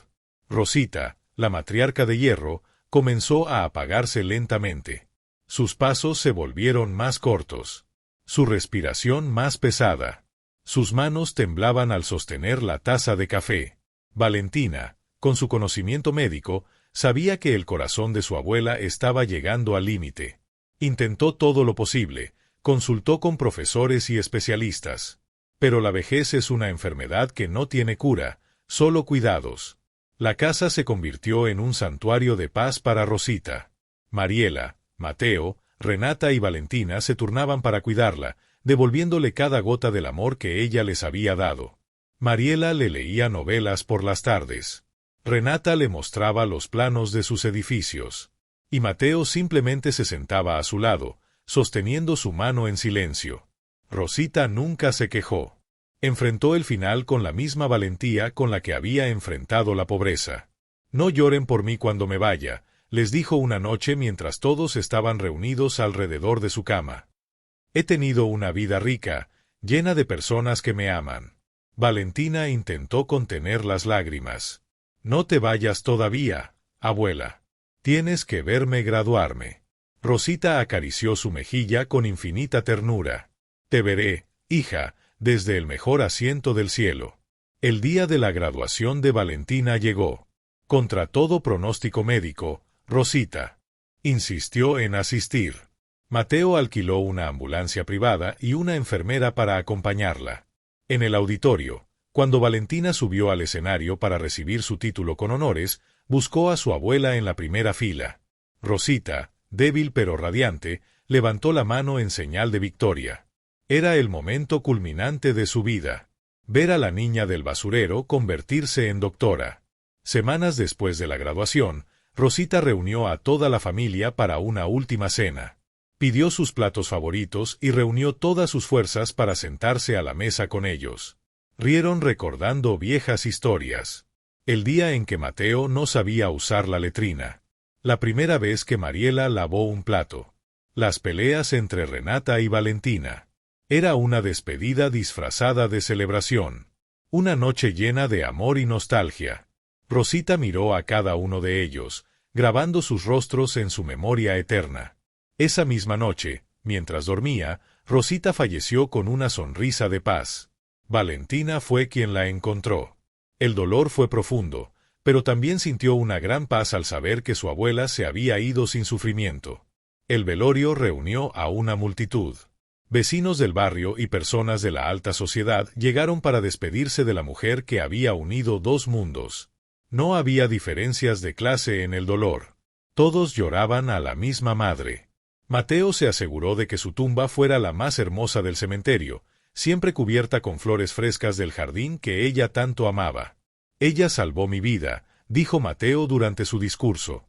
[SPEAKER 1] Rosita, la matriarca de hierro, comenzó a apagarse lentamente. Sus pasos se volvieron más cortos. Su respiración más pesada. Sus manos temblaban al sostener la taza de café. Valentina, con su conocimiento médico, sabía que el corazón de su abuela estaba llegando al límite. Intentó todo lo posible, consultó con profesores y especialistas. Pero la vejez es una enfermedad que no tiene cura, solo cuidados. La casa se convirtió en un santuario de paz para Rosita. Mariela, Mateo, Renata y Valentina se turnaban para cuidarla, devolviéndole cada gota del amor que ella les había dado. Mariela le leía novelas por las tardes. Renata le mostraba los planos de sus edificios. Y Mateo simplemente se sentaba a su lado, sosteniendo su mano en silencio. Rosita nunca se quejó. Enfrentó el final con la misma valentía con la que había enfrentado la pobreza. «No lloren por mí cuando me vaya», les dijo una noche mientras todos estaban reunidos alrededor de su cama. «He tenido una vida rica, llena de personas que me aman». Valentina intentó contener las lágrimas. «No te vayas todavía, abuela. Tienes que verme graduarme». Rosita acarició su mejilla con infinita ternura. «Te veré, hija, desde el mejor asiento del cielo». El día de la graduación de Valentina llegó. Contra todo pronóstico médico, Rosita insistió en asistir. Mateo alquiló una ambulancia privada y una enfermera para acompañarla. En el auditorio, cuando Valentina subió al escenario para recibir su título con honores, buscó a su abuela en la primera fila. Rosita, débil pero radiante, levantó la mano en señal de victoria. Era el momento culminante de su vida. Ver a la niña del basurero convertirse en doctora. Semanas después de la graduación, Rosita reunió a toda la familia para una última cena. Pidió sus platos favoritos y reunió todas sus fuerzas para sentarse a la mesa con ellos. Rieron recordando viejas historias. El día en que Mateo no sabía usar la letrina. La primera vez que Mariela lavó un plato. Las peleas entre Renata y Valentina. Era una despedida disfrazada de celebración. Una noche llena de amor y nostalgia. Rosita miró a cada uno de ellos, grabando sus rostros en su memoria eterna. Esa misma noche, mientras dormía, Rosita falleció con una sonrisa de paz. Valentina fue quien la encontró. El dolor fue profundo, pero también sintió una gran paz al saber que su abuela se había ido sin sufrimiento. El velorio reunió a una multitud. Vecinos del barrio y personas de la alta sociedad llegaron para despedirse de la mujer que había unido dos mundos. No había diferencias de clase en el dolor. Todos lloraban a la misma madre. Mateo se aseguró de que su tumba fuera la más hermosa del cementerio, siempre cubierta con flores frescas del jardín que ella tanto amaba. «Ella salvó mi vida», dijo Mateo durante su discurso.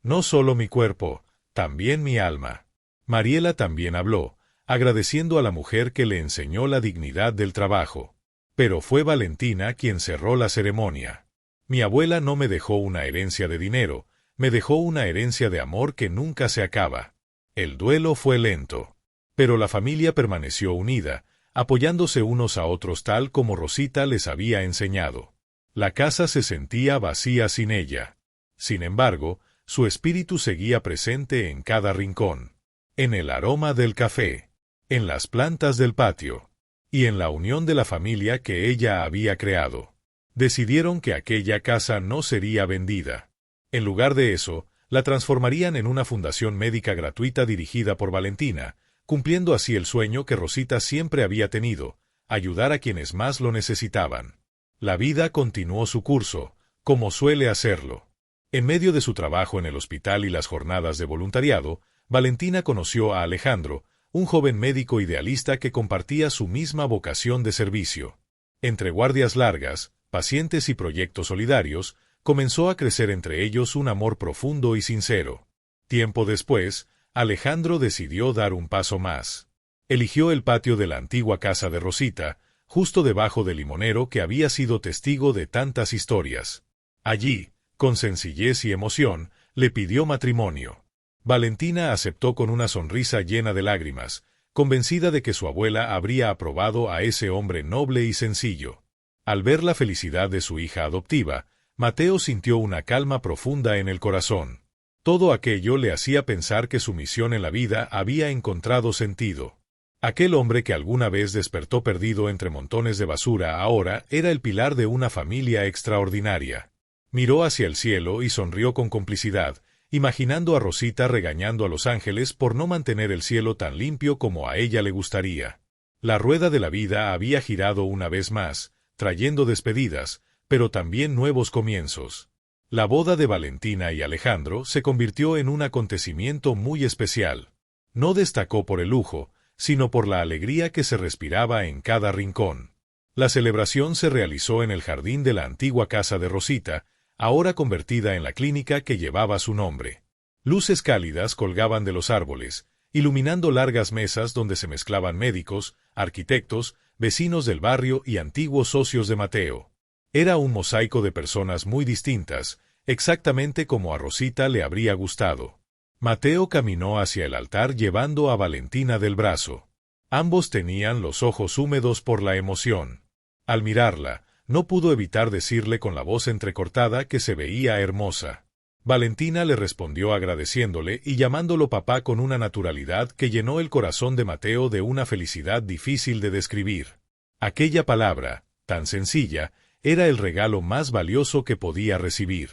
[SPEAKER 1] «No solo mi cuerpo, también mi alma». Mariela también habló, agradeciendo a la mujer que le enseñó la dignidad del trabajo. Pero fue Valentina quien cerró la ceremonia. Mi abuela no me dejó una herencia de dinero, me dejó una herencia de amor que nunca se acaba. El duelo fue lento, pero la familia permaneció unida, apoyándose unos a otros tal como Rosita les había enseñado. La casa se sentía vacía sin ella. Sin embargo, su espíritu seguía presente en cada rincón, en el aroma del café, en las plantas del patio, y en la unión de la familia que ella había creado. Decidieron que aquella casa no sería vendida. En lugar de eso, la transformarían en una fundación médica gratuita dirigida por Valentina, cumpliendo así el sueño que Rosita siempre había tenido, ayudar a quienes más lo necesitaban. La vida continuó su curso, como suele hacerlo. En medio de su trabajo en el hospital y las jornadas de voluntariado, Valentina conoció a Alejandro, un joven médico idealista que compartía su misma vocación de servicio. Entre guardias largas, pacientes y proyectos solidarios, comenzó a crecer entre ellos un amor profundo y sincero. Tiempo después, Alejandro decidió dar un paso más. Eligió el patio de la antigua casa de Rosita, justo debajo del limonero que había sido testigo de tantas historias. Allí, con sencillez y emoción, le pidió matrimonio. Valentina aceptó con una sonrisa llena de lágrimas, convencida de que su abuela habría aprobado a ese hombre noble y sencillo. Al ver la felicidad de su hija adoptiva, Mateo sintió una calma profunda en el corazón. Todo aquello le hacía pensar que su misión en la vida había encontrado sentido. Aquel hombre que alguna vez despertó perdido entre montones de basura ahora era el pilar de una familia extraordinaria. Miró hacia el cielo y sonrió con complicidad, imaginando a Rosita regañando a los ángeles por no mantener el cielo tan limpio como a ella le gustaría. La rueda de la vida había girado una vez más, trayendo despedidas, pero también nuevos comienzos. La boda de Valentina y Alejandro se convirtió en un acontecimiento muy especial. No destacó por el lujo, sino por la alegría que se respiraba en cada rincón. La celebración se realizó en el jardín de la antigua casa de Rosita, ahora convertida en la clínica que llevaba su nombre. Luces cálidas colgaban de los árboles, iluminando largas mesas donde se mezclaban médicos, arquitectos, vecinos del barrio y antiguos socios de Mateo. Era un mosaico de personas muy distintas, exactamente como a Rosita le habría gustado. Mateo caminó hacia el altar llevando a Valentina del brazo. Ambos tenían los ojos húmedos por la emoción. Al mirarla, no pudo evitar decirle con la voz entrecortada que se veía hermosa. Valentina le respondió agradeciéndole y llamándolo papá con una naturalidad que llenó el corazón de Mateo de una felicidad difícil de describir. Aquella palabra, tan sencilla, era el regalo más valioso que podía recibir.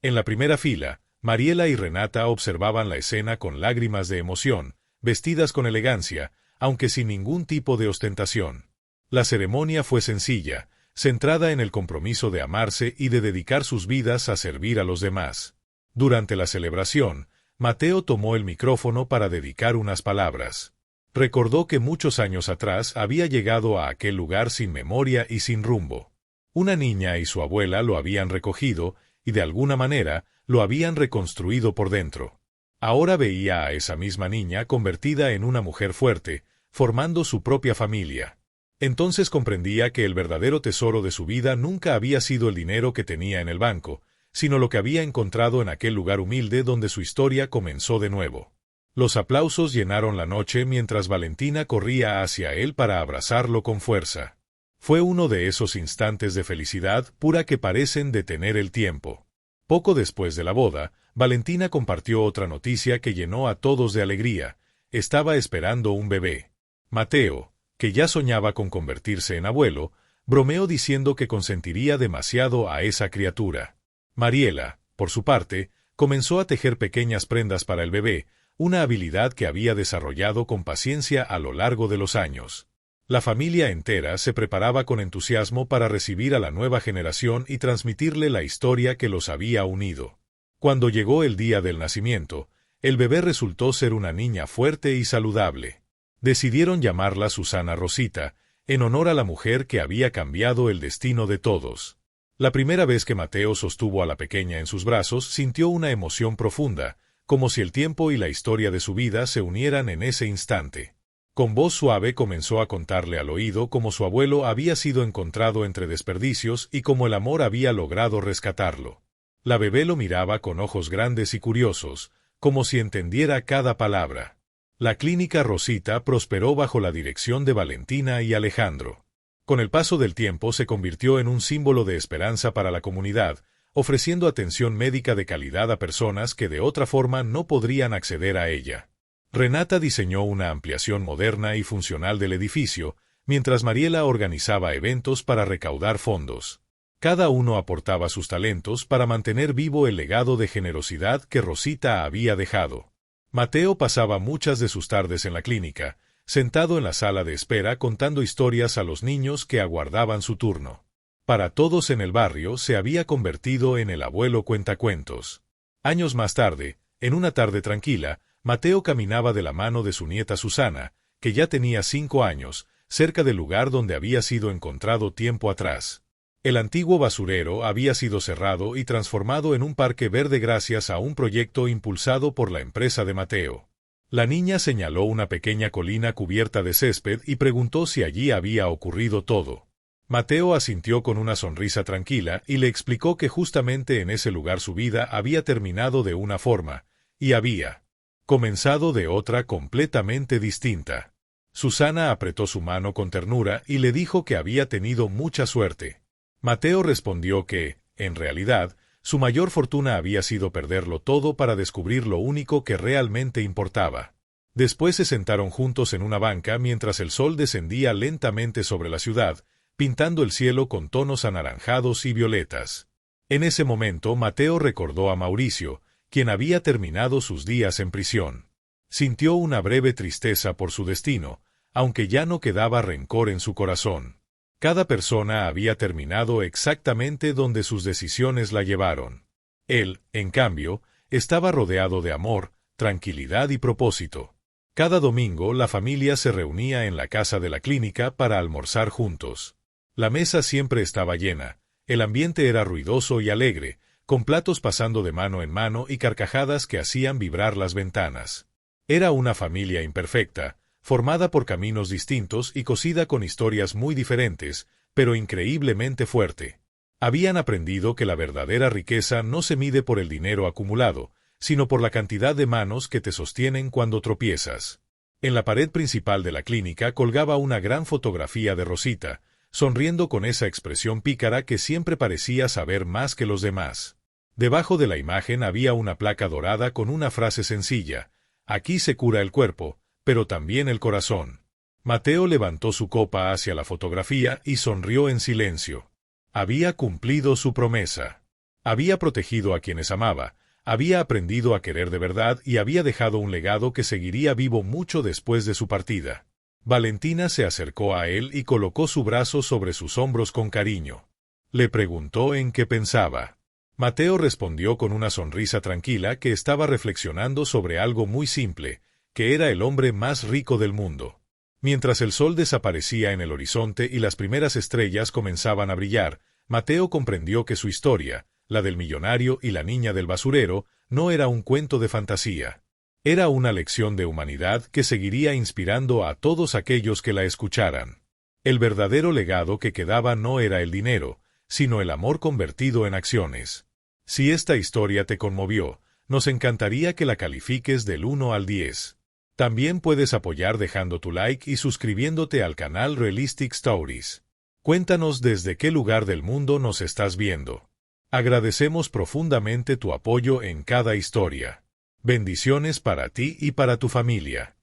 [SPEAKER 1] En la primera fila, Mariela y Renata observaban la escena con lágrimas de emoción, vestidas con elegancia, aunque sin ningún tipo de ostentación. La ceremonia fue sencilla, centrada en el compromiso de amarse y de dedicar sus vidas a servir a los demás. Durante la celebración, Mateo tomó el micrófono para dedicar unas palabras. Recordó que muchos años atrás había llegado a aquel lugar sin memoria y sin rumbo. Una niña y su abuela lo habían recogido y de alguna manera lo habían reconstruido por dentro. Ahora veía a esa misma niña convertida en una mujer fuerte, formando su propia familia. Entonces comprendía que el verdadero tesoro de su vida nunca había sido el dinero que tenía en el banco, sino lo que había encontrado en aquel lugar humilde donde su historia comenzó de nuevo. Los aplausos llenaron la noche mientras Valentina corría hacia él para abrazarlo con fuerza. Fue uno de esos instantes de felicidad pura que parecen detener el tiempo. Poco después de la boda, Valentina compartió otra noticia que llenó a todos de alegría. Estaba esperando un bebé. Mateo, que ya soñaba con convertirse en abuelo, bromeó diciendo que consentiría demasiado a esa criatura. Mariela, por su parte, comenzó a tejer pequeñas prendas para el bebé, una habilidad que había desarrollado con paciencia a lo largo de los años. La familia entera se preparaba con entusiasmo para recibir a la nueva generación y transmitirle la historia que los había unido. Cuando llegó el día del nacimiento, el bebé resultó ser una niña fuerte y saludable. Decidieron llamarla Susana Rosita, en honor a la mujer que había cambiado el destino de todos. La primera vez que Mateo sostuvo a la pequeña en sus brazos, sintió una emoción profunda, como si el tiempo y la historia de su vida se unieran en ese instante. Con voz suave comenzó a contarle al oído cómo su abuelo había sido encontrado entre desperdicios y cómo el amor había logrado rescatarlo. La bebé lo miraba con ojos grandes y curiosos, como si entendiera cada palabra. La clínica Rosita prosperó bajo la dirección de Valentina y Alejandro. Con el paso del tiempo se convirtió en un símbolo de esperanza para la comunidad, ofreciendo atención médica de calidad a personas que de otra forma no podrían acceder a ella. Renata diseñó una ampliación moderna y funcional del edificio, mientras Mariela organizaba eventos para recaudar fondos. Cada uno aportaba sus talentos para mantener vivo el legado de generosidad que Rosita había dejado. Mateo pasaba muchas de sus tardes en la clínica, sentado en la sala de espera contando historias a los niños que aguardaban su turno. Para todos en el barrio se había convertido en el abuelo cuentacuentos. Años más tarde, en una tarde tranquila, Mateo caminaba de la mano de su nieta Susana, que ya tenía 5 años, cerca del lugar donde había sido encontrado tiempo atrás. El antiguo basurero había sido cerrado y transformado en un parque verde gracias a un proyecto impulsado por la empresa de Mateo. La niña señaló una pequeña colina cubierta de césped y preguntó si allí había ocurrido todo. Mateo asintió con una sonrisa tranquila y le explicó que justamente en ese lugar su vida había terminado de una forma, y había comenzado de otra completamente distinta. Susana apretó su mano con ternura y le dijo que había tenido mucha suerte. Mateo respondió que, en realidad, su mayor fortuna había sido perderlo todo para descubrir lo único que realmente importaba. Después se sentaron juntos en una banca mientras el sol descendía lentamente sobre la ciudad, pintando el cielo con tonos anaranjados y violetas. En ese momento Mateo recordó a Mauricio, quien había terminado sus días en prisión. Sintió una breve tristeza por su destino, aunque ya no quedaba rencor en su corazón. Cada persona había terminado exactamente donde sus decisiones la llevaron. Él, en cambio, estaba rodeado de amor, tranquilidad y propósito. Cada domingo la familia se reunía en la casa de la clínica para almorzar juntos. La mesa siempre estaba llena, el ambiente era ruidoso y alegre, con platos pasando de mano en mano y carcajadas que hacían vibrar las ventanas. Era una familia imperfecta, formada por caminos distintos y cosida con historias muy diferentes, pero increíblemente fuerte. Habían aprendido que la verdadera riqueza no se mide por el dinero acumulado, sino por la cantidad de manos que te sostienen cuando tropiezas. En la pared principal de la clínica colgaba una gran fotografía de Rosita, sonriendo con esa expresión pícara que siempre parecía saber más que los demás. Debajo de la imagen había una placa dorada con una frase sencilla: «Aquí se cura el cuerpo, pero también el corazón». Mateo levantó su copa hacia la fotografía y sonrió en silencio. Había cumplido su promesa. Había protegido a quienes amaba, había aprendido a querer de verdad y había dejado un legado que seguiría vivo mucho después de su partida. Valentina se acercó a él y colocó su brazo sobre sus hombros con cariño. Le preguntó en qué pensaba. Mateo respondió con una sonrisa tranquila que estaba reflexionando sobre algo muy simple, que era el hombre más rico del mundo. Mientras el sol desaparecía en el horizonte y las primeras estrellas comenzaban a brillar, Mateo comprendió que su historia, la del millonario y la niña del basurero, no era un cuento de fantasía. Era una lección de humanidad que seguiría inspirando a todos aquellos que la escucharan. El verdadero legado que quedaba no era el dinero, sino el amor convertido en acciones. Si esta historia te conmovió, nos encantaría que la califiques del 1 al 10. También puedes apoyar dejando tu like y suscribiéndote al canal Realistic Stories. Cuéntanos desde qué lugar del mundo nos estás viendo. Agradecemos profundamente tu apoyo en cada historia. Bendiciones para ti y para tu familia.